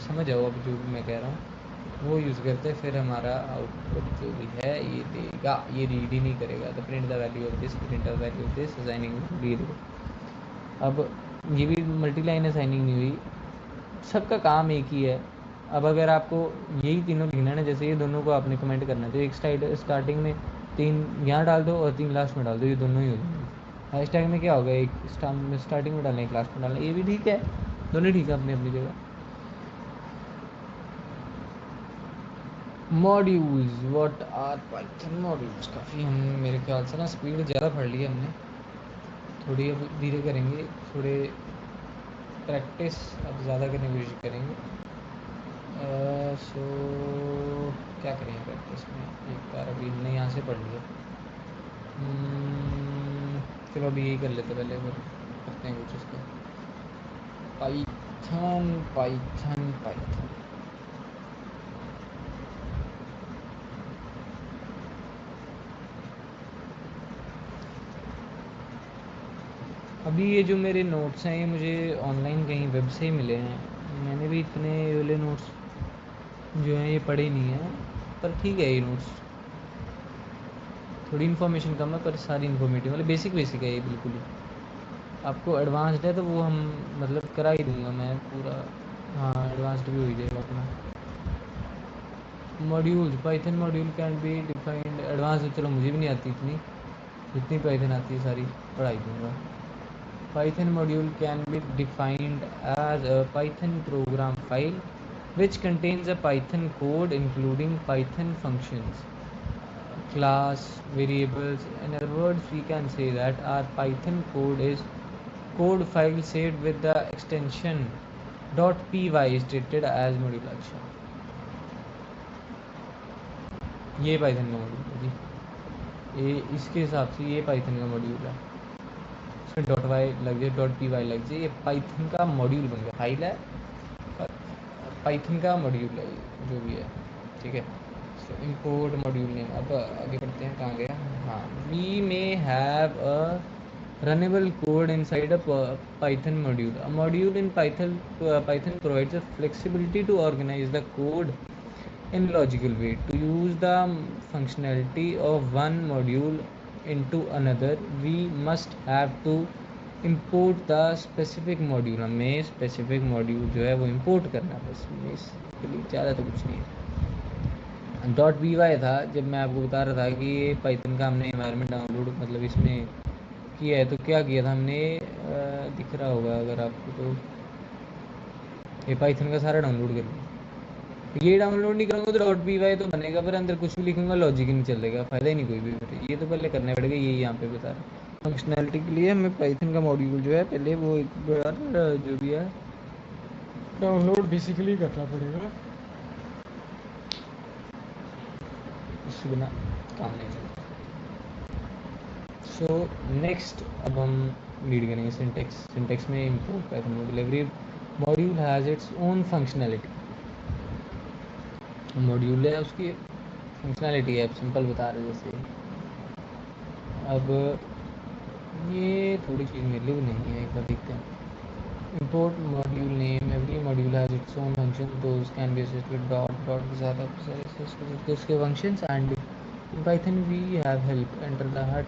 समझ जाओ अब जो भी मैं कह रहा हूँ वो यूज़ करते हैं। फिर हमारा आउटपुट जो भी है ये देगा, ये रीड ही नहीं करेगा। तो print the value of this, print the value of this assigning read. अब ये भी मल्टी लाइन असाइनिंग नहीं हुई, सबका काम एक ही है। अब अगर आपको यही तीनों लिखना है ना, जैसे ये दोनों को आपने कमेंट करना है तो एक स्टार्टिंग में 3 यहाँ डाल दो और 3 लास्ट में डाल दो, ये दोनों ही हो जाएंगे। हैशटैग में क्या होगा, एक स्टार्टिंग में डालना एक लास्ट में डालना, ये भी ठीक है, दोनों ठीक है अपनी अपनी जगह। Modules, what are Python modules. काफ़ी हम मेरे ख्याल से ना स्पीड ज़्यादा पढ़ ली हमने, थोड़ी अब धीरे करेंगे, थोड़े प्रैक्टिस अब ज़्यादा करने की कोशिश करेंगे। सो क्या करें प्रैक्टिस में, एक बार अभी हमने यहाँ से पढ़ लिया। चलो अभी यही कर लेते, पहले फिर करते हैं कुछ उसका। पाइथन पाइथन पाइथन अभी ये जो मेरे नोट्स हैं ये मुझे ऑनलाइन कहीं वेब से ही मिले हैं। मैंने भी इतने वाले नोट्स जो हैं ये पढ़े नहीं हैं, पर ठीक है ये नोट्स थोड़ी इन्फॉर्मेशन कम है पर सारी इन्फॉर्मेटिव, मतलब बेसिक है ये बिल्कुल ही। आपको एडवांस्ड है तो वो हम मतलब करा ही दूंगा मैं पूरा, हाँ एडवांस्ड भी हो ही जाएगा अपना। Modules, Python module can be defined advance, चलो मुझे भी नहीं आती इतनी, जितनी पाइथन आती है सारी पढ़ाई दूंगा। Python module can be defined as a Python program file which contains a Python code including Python functions, class, variables. In other words, we can say that our Python code is code file saved with the extension .py is treated as module। अच्छा ये Python का module है जी, ये इसके हिसाब से ये Python का मॉड्यूल है, इसमें .y लग जाए .py लग जाए, ये पाइथन का मॉड्यूल बन गया, फाइल है पाइथन का मॉड्यूल है जो भी है, ठीक है। सो इंपोर्ट मॉड्यूल नेम, अब आगे बढ़ते हैं, कहाँ गया, हाँ। We may have a runnable code inside a Python module. A module in Python provides a flexibility to organize the code in logical way to use the functionality of one module into another we must have to import the specific module। हमें specific module जो है वो import करना है, बस इसके लिए ज़्यादा तो कुछ नहीं है। .py था जब मैं आपको बता रहा था कि ये पाइथन का हमने एनवायरनमेंट डाउनलोड मतलब इसमें किया है, तो क्या किया था हमने, दिख रहा होगा अगर आपको, तो ये पाइथन का सारा डाउनलोड कर लिया। ये डाउनलोड नहीं करूँगा तो .py तो बनेगा, पर अंदर कुछ भी लिखूंगा लॉजिक ही नहीं चलेगा, फ़ायदा ही नहीं कोई भी। फिर ये तो पहले करना पड़ेगा, ये यहाँ पे बता रहा है। फंक्शनैलिटी के लिए हमें पाइथन का मॉड्यूल जो है पहले वो एक बार जो भी है डाउनलोड बेसिकली करना पड़ेगा, इसके बिना काम नहीं चलता। सो नेक्स्ट अब हम रीड करेंगे सिंटेक्स में import Python module. Every module has its own functionality, module है उसकी फंक्शनैलिटी है, अब सिंपल बता रहे जैसे। अब ये थोड़ी चीज़ मेरे लिए नहीं है, एक बार देखते हैं। import module name, every module has its own function, those can be associated with dot के साथ आप उसके functions, and in Python we have help, enter the hut,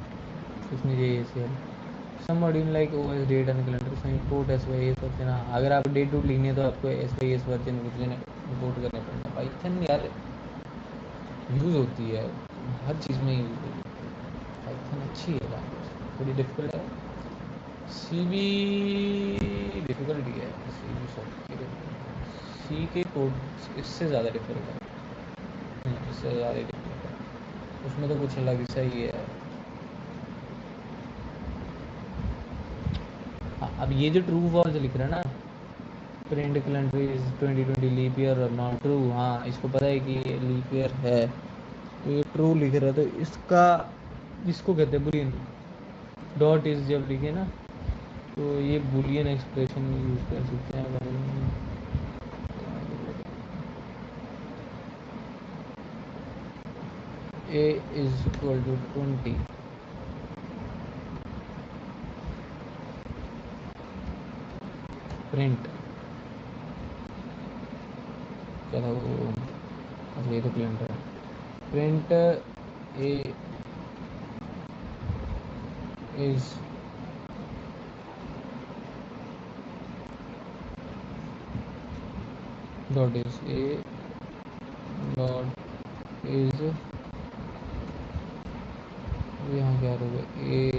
इसमें ये help some module like OS date and calendar से import SYS version. अगर आप date to लिखनी है तो आपको एसवाईएस वर्जन इंपोर्ट करना पड़ेगा। पाइथन यार यूज़ होती है हर चीज़ में यूज़ होती है। पाइथन अच्छी है लैंग्वेज, थोड़ी डिफिकल्ट है। सी भी डिफिकल्ट ही है, सी भी सॉफ्ट सी के कोड इससे ज़्यादा डिफिकल्ट है, इससे ज़्यादा डिफिकल्ट है। उसमें तो कुछ अलग सा ही है। हाँ, अब ये जो ट्रू फॉल्स लिख रहा है ना, print calendar is 2020 leap year और नॉट ट्रू। हाँ, इसको पता है कि ये लीप ईयर है तो ये ट्रू लिख रहा है, तो इसका इसको कहते हैं बुलियन। डॉट इज जब लिखे ना तो ये बुलियन एक्सप्रेशन यूज कर सकते हैं भाई। ए इज इक्वल टू 20, प्रिंट क्या था वो, अच्छा ये तो कैलेंडर है। Print a is dot is a dot is, यहाँ क्या होगा ए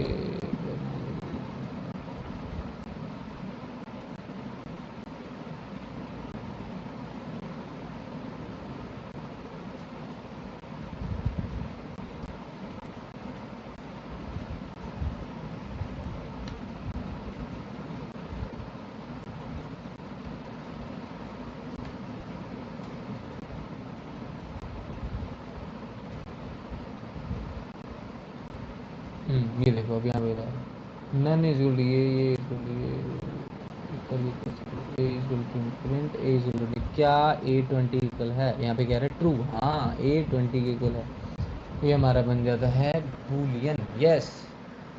ये देखो अब यहाँ पे बता रहा नन इज इक्वल टू ये इक्वल टू ये equal equal to print a is equal to क्या A20 इक्वल है, यहाँ पे कह रहा है ट्रू। हाँ, A20 के इक्वल है, ये हमारा बन जाता है बूलियन। यस,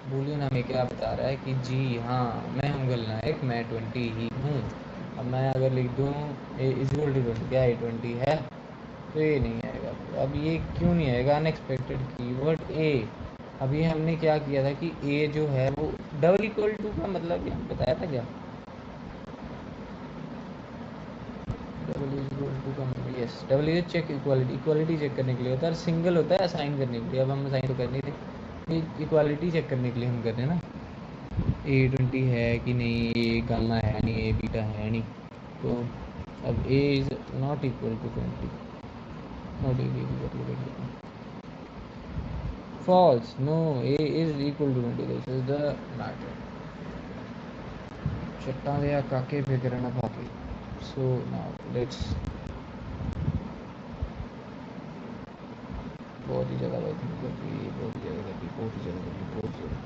बूलियन हमें क्या बता रहा है कि जी हाँ मैं हूँ गलनायक, मैं 20 ही हूँ। अब मैं अगर लिख दूँ ए इज इक्वल टू 20, क्या A20 है, तो ये नहीं आएगा। अब ये क्यों नहीं आएगा, अनएक्सपेक्टेड कीवर्ड ए। अभी हमने क्या किया था कि ए जो है वो डबल इक्वल टू का मतलब यहाँ बताया था क्या, डबल इज इक्वल टू का मतलब, yes double is check equality, equality check करने के लिए होता है। सिंगल होता है असाइन करने के लिए। अब हम असाइन तो करने थे, इक्वालिटी चेक करने के लिए हम कर रहे हैं ना, A20 है कि नहीं, ए गामा है नहीं, ए बीटा है नहीं। तो अब a is not equal to 20, not equal false, no, a is equal to 20, this is the matter। चट्टा दिया काके फिक्र न भागे। So now let's, बहुत ही ज़्यादा बात नहीं कर रही, बहुत ही ज़्यादा कर रही, बहुत ही ज़्यादा कर रही, बहुत ज़्यादा।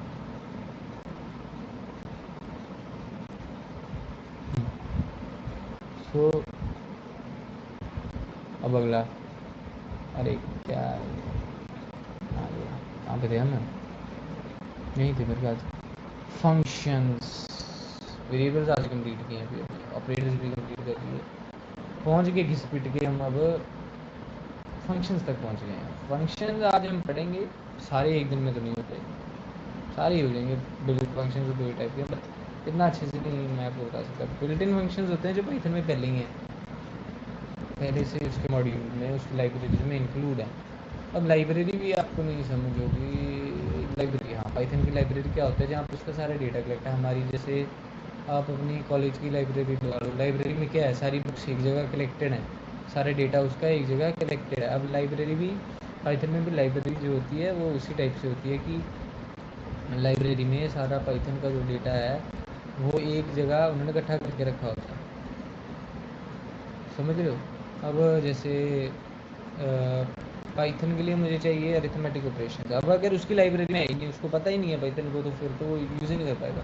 So अब अगला, अरे क्या आ गया, कहाँ पे थे हम, यहीं थे मेरे ख्याल से। फंक्शंस, वेरिएबल्स आज कंप्लीट किए हैं, फिर ऑपरेटर्स भी कंप्लीट कर लिए, पहुँच गए घिस पिट के हम अब फंक्शंस तक पहुँच गए हैं। फंक्शंस आज हम पढ़ेंगे, सारे एक दिन में तो नहीं होते, सारे ही हो जाएंगे। बिल्ट फंक्शन तो दो ही टाइप के, बट इतना अच्छे से नहीं मैं आपको बता सकता। बिल्ट इन फंक्शंस होते हैं जो पाइथन में पहले ही हैं, पहले से उसके मॉड्यूल में, उसकी लाइब्रेरीज में इंक्लूड है। अब लाइब्रेरी भी आपको नहीं समझ होगी, लाइब्रेरी, हाँ पाइथन की लाइब्रेरी क्या होता है, जहाँ पर उसका सारा डेटा कलेक्ट है। हमारी जैसे आप अपनी कॉलेज की लाइब्रेरी लगा लो, लाइब्रेरी में क्या है, सारी बुक्स एक जगह कलेक्टेड हैं, सारा डेटा उसका एक जगह कलेक्टेड है। अब लाइब्रेरी भी, पाइथन में भी लाइब्रेरी जो होती है वो उसी टाइप से होती है कि लाइब्रेरी में सारा पाइथन का जो डेटा है वो एक जगह उन्होंने इकट्ठा करके रखा होता है, समझ रहे हो। अब जैसे पाइथन के लिए मुझे चाहिए अरिथमेटिक ऑपरेशन, अब अगर उसकी लाइब्रेरी में है ही नहीं, उसको पता ही नहीं है पाइथन को, तो फिर तो वो यूज़ ही नहीं कर पाएगा।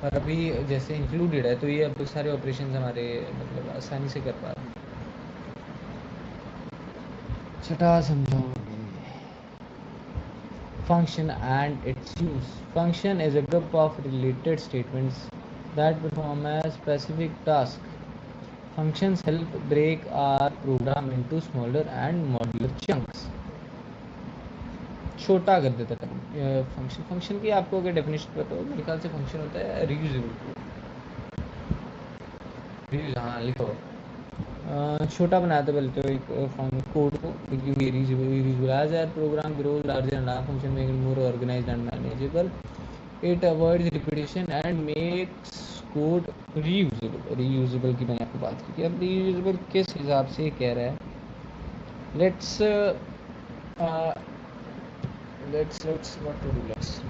और अभी जैसे इंक्लूडेड है तो ये अब सारे ऑपरेशन हमारे मतलब आसानी से कर पा रहे हैं। छठा समझाओगे। Function and its use. Function is a group of related statements that perform a specific task. Functions help break our program into smaller and modular chunks. छोटा कर देता है, फंक्शन की आपको अगर डेफिनेशन पता हो, मेरे ख्याल से फंक्शन होता है रीयूजेबल कोड। हाँ लिखो, छोटा बनाते पहले तो एक कोड को, क्योंकि reusable as our program grows larger and function make it more organized and manageable, it avoids repetition and makes code reusable की मैंने आपको बात की थी। अब रीयूजेबल किस हिसाब से कह रहा है, let's what to do, let's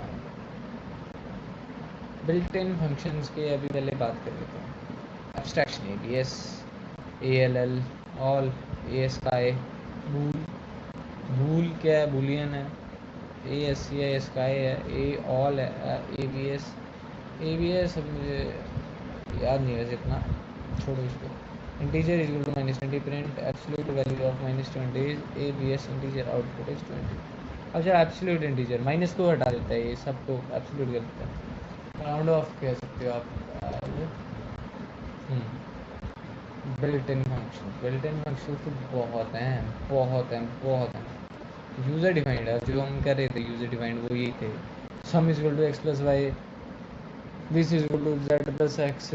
built in functions के अभी पहले बात कर लेते हैं। Abstraction ABS, ALL, all, ASCII, bool, bool क्या है, बुलियन है, ASCII ASCII है, A ऑल है, ABS अब मुझे याद नहीं है इतना, छोड़ो इसको। Integer is equal to -20, print absolute value of -20 is ABS, integer output is 20। अच्छा एब्सोल्यूट इंटीजर, माइनस को हटा देता है, ये सब को एब्सोल्यूट कर देता है, राउंड ऑफ कह सकते हो आप। बिल्ट इन फंक्शन तो बहुत हैं। यूज़र डिफाइंड है जो हम कर रहे थे, यूज़र डिफाइंड वो ये थे, sum is equal to x plus y, this is equal to z plus x,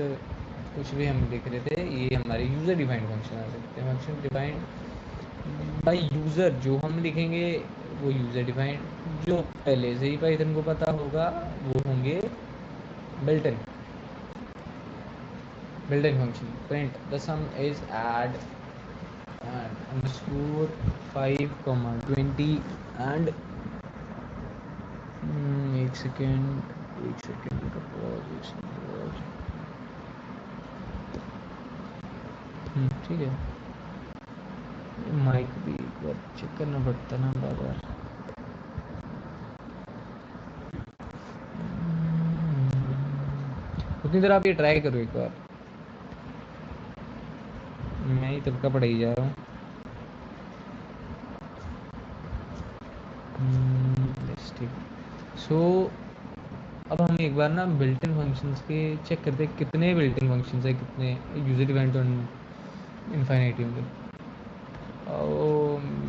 कुछ भी हम लिख रहे थे, ये हमारे यूज़र डिफाइंड फंक्शन आ सकते हैं। फंक्शन डिफाइंड बाय यूज़र, जो हम लिखेंगे वो यूज़र डिफाइंड, जो पहले से ही पाइथन को पता होगा वो होंगे built in function. Print the some is add and underscore 5, 20 and एक सेकेंड का पॉज, ठीक है। माइक भी एक बार चेक करना पड़ता ना बार बार। उतनी देर आप ये ट्राई करो एक बार, मैं ही तब का पढ़ाई जा रहा हूँ। ठीक, सो अब हम एक बार ना बिल्ट इन फंक्शंस के चेक करते हैं, कितने बिल्ट इन फंक्शंस है, कितने यूजर डिफाइंड और इनफाइनाइट होंगे।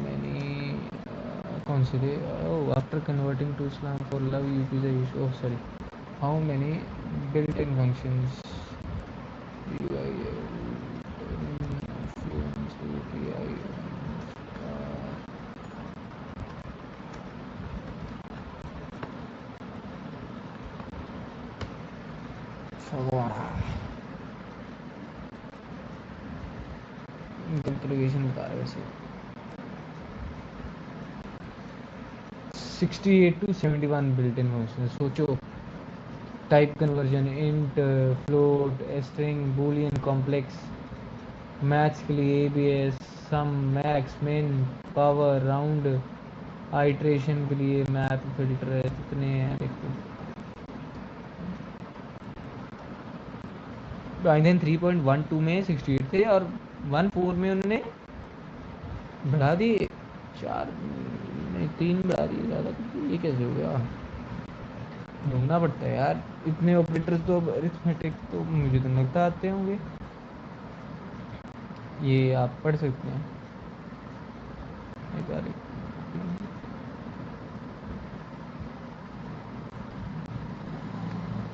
मैंने कौन से थे, after converting to Islam for love ups, oh sorry, how many built in functions calculation बता रहे वैसे 68 to 71 बिल्ट इन फंक्शन। सोचो, type conversion, int, float, string, boolean, complex, maths के लिए ABS, sum, max, min, power, round, iteration के लिए map, filter है, कितने हैं देखो। पाइथन 3.12 में 68 थे और 1.4 में उन्होंने बढ़ा दिए, 4 नहीं 3 बढ़ा दिए ज़्यादा, ये कैसे हो गया, ढूंढना पड़ता है यार, इतने ऑपरेटर्स तो अरिथमेटिक तो मुझे तो लगता आते होंगे, ये आप पढ़ सकते हैं एक बार।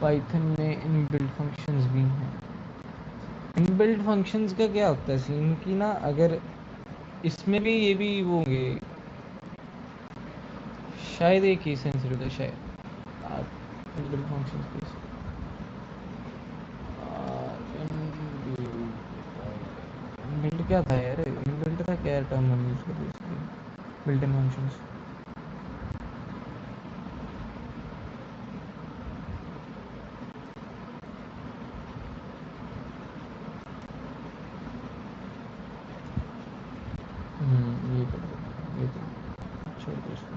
पाइथन में इनबिल्ट फंक्शंस भी हैं। इनबिल्ट फंक्शंस का क्या होता है सीन की ना, अगर इसमें भी ये भी वो होंगे, शायद एक ही सेंसिटिव है शायद, इनबिल्ट फंक्शंस के इनबिल्ट क्या था यार, इनबिल्ट था क्या टर्म हम यूज़ कर रहे हैं बिल्ट इन फंक्शंस। ये कर दो, ये तो छोड़ दो इसको।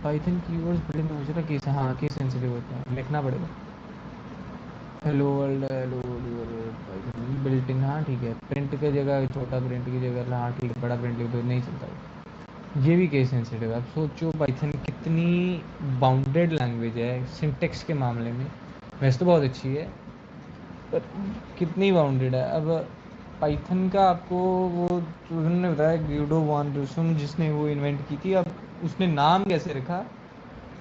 Python keywords built in function case, हाँ केस सेंसिटिव होते हैं, लिखना पड़ेगा। Hello world, hello Python built in, हाँ ठीक है, प्रिंट की जगह छोटा प्रिंट की जगह, हाँ ठीक है, बड़ा प्रिंट लिख दो, नहीं चलता ये भी केस सेंसिटिव है। अब सोचो पाइथन कितनी बाउंडेड लैंग्वेज है सिंटेक्स के मामले में, वैसे तो बहुत अच्छी है पर कितनी बाउंडेड है। अब पाइथन का आपको वो उन्होंने बताया, ग्यूडो वान रोसम जिसने वो इन्वेंट की थी। अब उसने नाम कैसे रखा,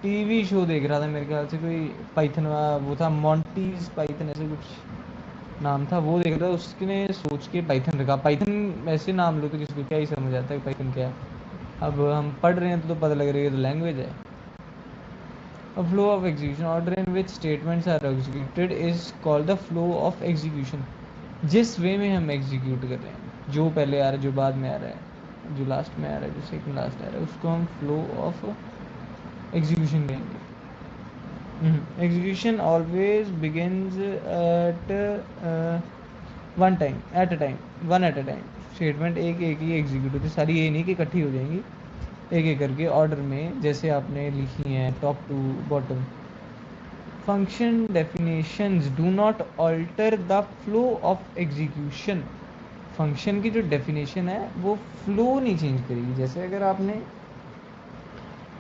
टीवी शो देख रहा था मेरे ख्याल से कोई पाइथन वो था, मॉन्टीज पाइथन ऐसे कुछ नाम था, वो देख रहा था, उसने सोच के पाइथन रखा। पाइथन ऐसे नाम लो तो किसी को क्या ही समझ आता है पाइथन क्या है। अब हम पढ़ रहे हैं तो पता लग रहा है ये तो लैंग्वेज है। A flow of execution, order in which statements are executed is called the flow of execution। जिस वे में हम एग्जीक्यूट कर रहे हैं, जो पहले आ रहा है, जो बाद में आ रहा है, जो लास्ट में आ रहा है, जो सेकंड लास्ट आ रहा है, उसको हम फ्लो ऑफ एग्जीक्यूशन कहेंगे। Execution always begins at one time at a time, one at a time. Statement एक एक ही एग्जीक्यूट होती है सारी, ये नहीं कि इकट्ठी हो जाएंगी, एक एक करके ऑर्डर में जैसे आपने लिखी हैं top to bottom. Function definitions do not alter the flow of execution. Function की जो डेफिनेशन है वो फ्लो नहीं चेंज करेगी। जैसे अगर आपने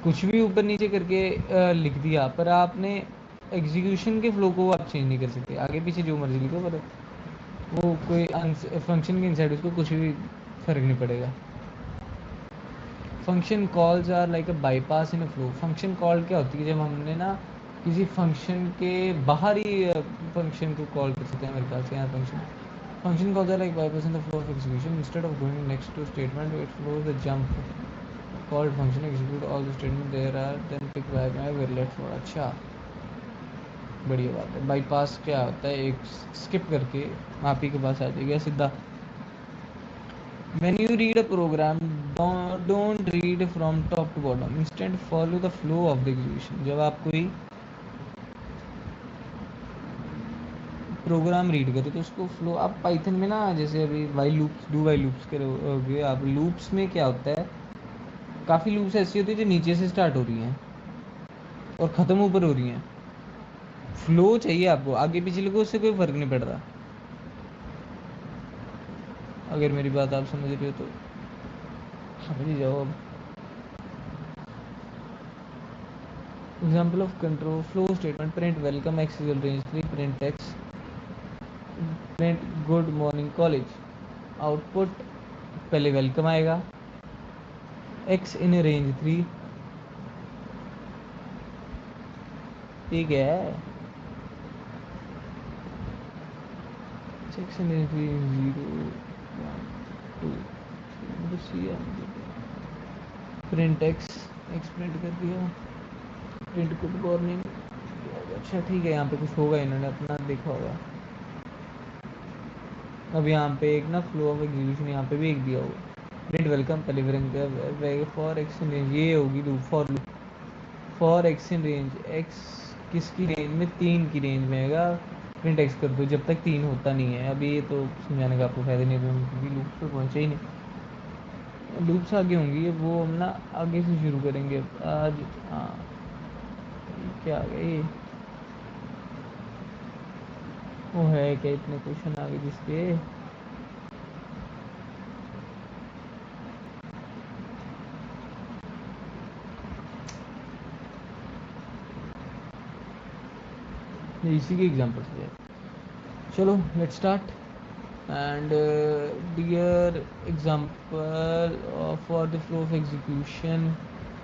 कुछ भी ऊपर नीचे करके लिख दिया, पर आपने एग्जीक्यूशन के फ्लो को आप चेंज नहीं कर सकते, आगे पीछे जो मर्जी लिखो, पर वो कोई फंक्शन के इनसाइड उसको कुछ भी फर्क नहीं पड़ेगा। Function calls are like a bypass in a flow. Function call क्या होती है, जब हमने ना किसी फंक्शन के बाहर ही फंक्शन को कॉल कर सकते हैं मेरे ख्याल से यहाँ function calls are like bypass in the flow of execution instead of going next to statement it flows the jump called function execute all the statements there are then pick back my valet for. अच्छा, बढ़िया बात है। Bypass क्या होता है, एक skip करके आप ही के पास आ जाएगा सीधा। When you read a program, don't read from top to bottom. Instead, follow the flow of the execution. जब आप कोई प्रोग्राम रीड करो तो उसको फ्लो, आप पाइथन में ना जैसे अभी while loops, do while loops करोगे आप, लूप्स में क्या होता है, काफ़ी लूप्स ऐसी होती है जो नीचे से स्टार्ट हो रही हैं और ख़त्म ऊपर हो रही हैं। फ्लो चाहिए आपको, आगे पीछे लिखो उससे कोई फ़र्क नहीं पड़ रहा। अगर मेरी बात आप समझ रहे हो तो समझ जाओ। अब example of control flow statement, print welcome x is range 3, print x, print good morning college. Output पहले वेलकम आएगा, एक्स इन रेंज 3, ठीक है, x in range 3 0 1 2 print x, x print कर दिया, प्रिंट गुड मॉर्निंग। अच्छा ठीक है, यहाँ पे कुछ होगा, इन्होंने अपना देखा होगा। अब यहाँ पे एक ना फ्लो ऑफ एग्जीक्यूशन यहाँ पे भी एक दिया होगा, प्रिंट वेलकम पहले print for x in range, ये होगी loop for loop for x in range, x किसकी रेंज में, 3 की रेंज में आएगा, प्रिंट एक्स कर दो जब तक 3 होता नहीं है। अभी ये तो समझाने का आपको फायदा नहीं है क्योंकि लूप पे पहुँचे ही नहीं, लूप्स आगे होंगी, वो हम ना आगे से शुरू करेंगे आज। हाँ क्या आ गए, वो है क्या, इतने क्वेश्चन आ गए जिसके इसी के एग्जाम्पल्स है। चलो let's start and dear example for the flow of execution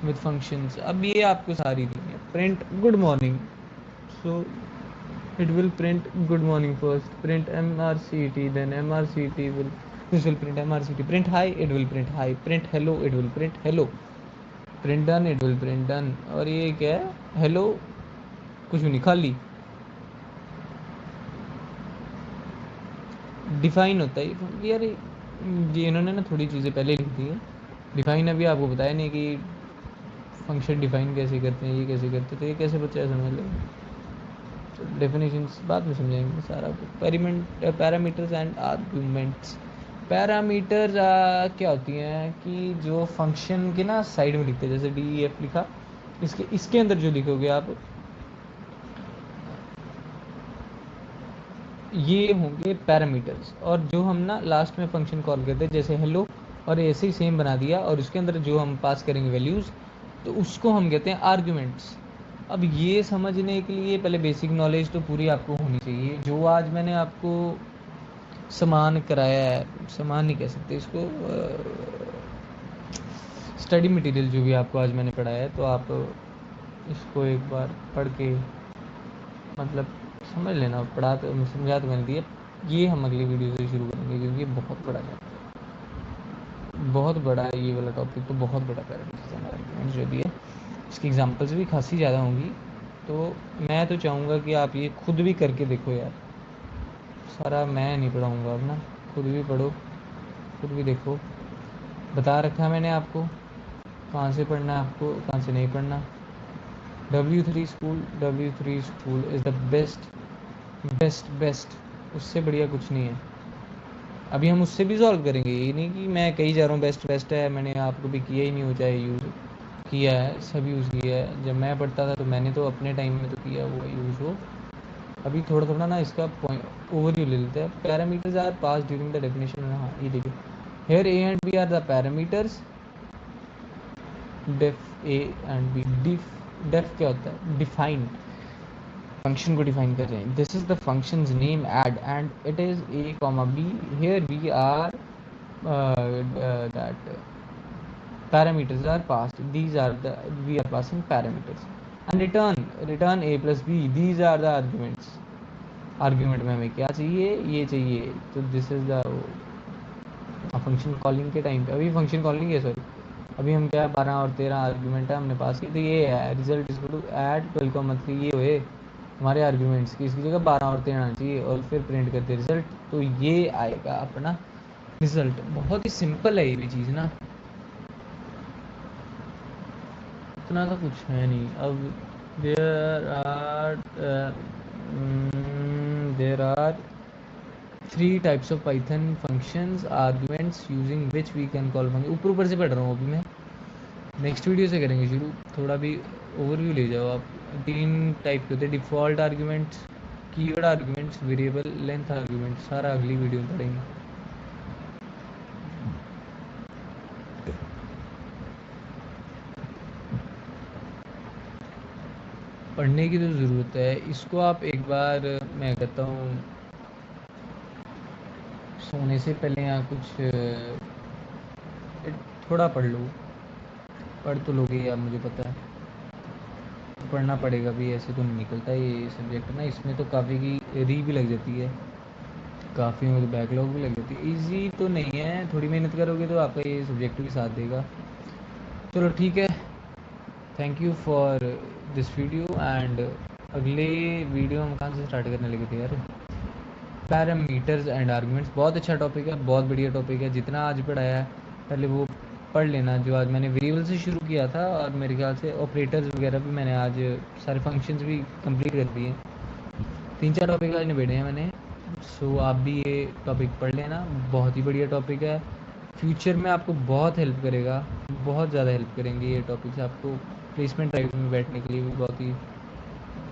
with functions. अब ये आपको सारी दी है, print good morning, so it will print good morning first, print mrct, then mrct will print mrct, print hi, it will print hi, print hello, it will print hello, print done, it will print done। और ये क्या है, hello कुछ भी नहीं, खाली define होता है यार। ये इन्होंने ना थोड़ी चीज़ें पहले लिख दी है, डिफाइन अभी आपको बताया नहीं कि फंक्शन डिफाइन कैसे करते हैं, ये कैसे करते हैं, तो ये कैसे बच्चा समझ लेगा, डेफिनेशंस बाद में समझाएंगे सारा। Parameters and arguments. पैरामीटर्स क्या होती हैं कि जो फंक्शन के ना साइड में लिखते हैं, जैसे डी ई एफ लिखा, इसके अंदर जो लिखोगे आप, ये होंगे पैरामीटर्स। और जो हम ना लास्ट में फंक्शन कॉल करते हैं जैसे हेलो, और ऐसे ही सेम बना दिया, और उसके अंदर जो हम पास करेंगे वैल्यूज़, तो उसको हम कहते हैं आर्ग्यूमेंट्स। अब ये समझने के लिए पहले बेसिक नॉलेज तो पूरी आपको होनी चाहिए। जो आज मैंने आपको सामान कराया है, सामान नहीं कह सकते इसको, स्टडी मटेरियल जो भी आपको आज मैंने पढ़ाया है, तो आप इसको एक बार पढ़ के मतलब समझ लेना। पढ़ा तो समझा तो मैंने दिया, ये हम अगली वीडियो से शुरू करेंगे क्योंकि ये बहुत बड़ा है, बहुत बड़ा है ये वाला टॉपिक, तो बहुत बड़ा पैरामीटर्स एंड आर्गुमेंट्स जो भी है, इसकी एग्जांपल्स भी खासी ज़्यादा होंगी। तो मैं तो चाहूँगा कि आप ये खुद भी करके देखो यार, सारा मैं नहीं पढ़ाऊँगा अब ना, खुद भी पढ़ो, खुद भी देखो। बता रखा है मैंने आपको कहाँ से पढ़ना है, आपको कहाँ से नहीं पढ़ना। W3 school is the best, उससे बढ़िया कुछ नहीं है। अभी हम उससे भी सॉल्व करेंगे, ये नहीं कि मैं कही जा रहा हूँ बेस्ट है, मैंने आपको भी किया ही नहीं हो, चाहे यूज़ किया है, सब यूज़ किया है। जब मैं पढ़ता था तो मैंने तो अपने टाइम में तो किया हुआ यूज़ हो। अभी थोड़ा थोड़ा ना इसका पॉइंट ओवरव्यू ले लेते हैं। Parameters are pass during the definition. हाँ ये देखिए, here a and b are the parameters, def a and b. Def क्या होता है? डिफाइन, फंक्शन को डिफाइन कर रहे हैं। This is the functions name add and it is a comma b, here we are that parameters are passed, these are the we are passing parameters, and return a plus b, these are the arguments। Argument में हमें क्या चाहिए, ये चाहिए, तो this is the function calling के time पे, अभी फंक्शन कॉलिंग है सॉरी, अभी हम क्या 12 और 13 आर्ग्यूमेंट है हमने पास की, तो ये है रिजल्ट इज टू ऐड 12,3, ये हुए हमारे आर्ग्यूमेंट्स की, इसकी जगह 12 और 13 आना चाहिए, और फिर प्रिंट करते रिजल्ट, तो ये आएगा अपना रिजल्ट। बहुत ही सिंपल है ये भी चीज़ ना, इतना तो कुछ है नहीं। अब there are 3 types of Python functions arguments using which we can call function. ऊपर से पढ़ रहा हूँ अभी मैं, नेक्स्ट वीडियो से करेंगे शुरू, थोड़ा भी ओवरव्यू ले जाओ आप। 3 टाइप के होते हैं, default arguments, keyword arguments, variable length argument, सारा अगली वीडियो में पढ़ेंगे। पढ़ने की तो ज़रूरत है, इसको आप एक बार, मैं कहता हूँ सोने से पहले या कुछ थोड़ा पढ़ लो, पढ़ तो लोगे आप, मुझे पता है पढ़ना पड़ेगा भी, ऐसे तो नहीं निकलता ये सब्जेक्ट ना, इसमें तो काफ़ी की री भी लग जाती है, काफ़ी में तो बैकलॉग भी लग जाती है, ईजी तो नहीं है, थोड़ी मेहनत करोगे तो आपका ये सब्जेक्ट भी साथ देगा। चलो ठीक है, thank you for this video, and अगले वीडियो हम कहाँ से स्टार्ट करने लगे थे यार, पैरामीटर्स एंड आर्गुमेंट्स। बहुत अच्छा टॉपिक है, बहुत बढ़िया टॉपिक है, जितना आज पढ़ाया है पहले वो पढ़ लेना, जो आज मैंने वेरिएबल से शुरू किया था, और मेरे ख्याल से ऑपरेटर्स वगैरह भी मैंने आज सारे फंक्शंस भी कंप्लीट कर दिए, 3-4 टॉपिक आज निबेड़े हैं मैंने। सो आप भी ये टॉपिक पढ़ लेना, बहुत ही बढ़िया टॉपिक है, फ्यूचर में आपको बहुत हेल्प करेगा, बहुत ज़्यादा हेल्प करेंगे ये टॉपिक्स आपको, प्लेसमेंट ड्राइव में बैठने के लिए भी बहुत ही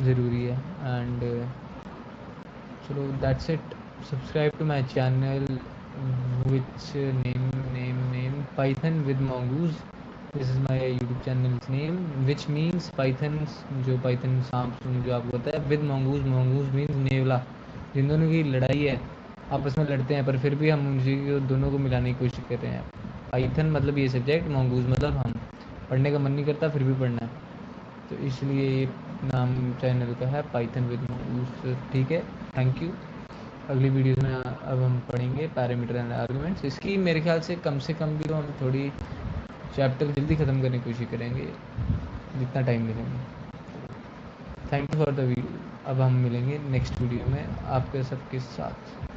ज़रूरी है। एंड चलो that's it, subscribe to my channel which name python with mongoose, this is my youtube channel's name, which means python, जो python सांप जो आपको पता है, with mongoose means नेवला, जिन दोनों की लड़ाई है, आपस में लड़ते हैं पर फिर भी हम उनकी दोनों को मिलाने की कोशिश कर रहे हैं। पाइथन मतलब ये सब्जेक्ट, mongoose मतलब हम, पढ़ने का मन नहीं करता फिर भी पढ़ना है, तो इसलिए ये नाम चैनल का है पाइथन विद mongoose। ठीक है, थैंक यू। अगली वीडियो में अब हम पढ़ेंगे पैरामीटर एंड आर्गुमेंट्स, इसकी मेरे ख्याल से कम भी तो हम थोड़ी चैप्टर जल्दी ख़त्म करने की कोशिश करेंगे जितना टाइम मिलेंगे। Thank you for the video, अब हम मिलेंगे नेक्स्ट वीडियो में आपके सबके साथ।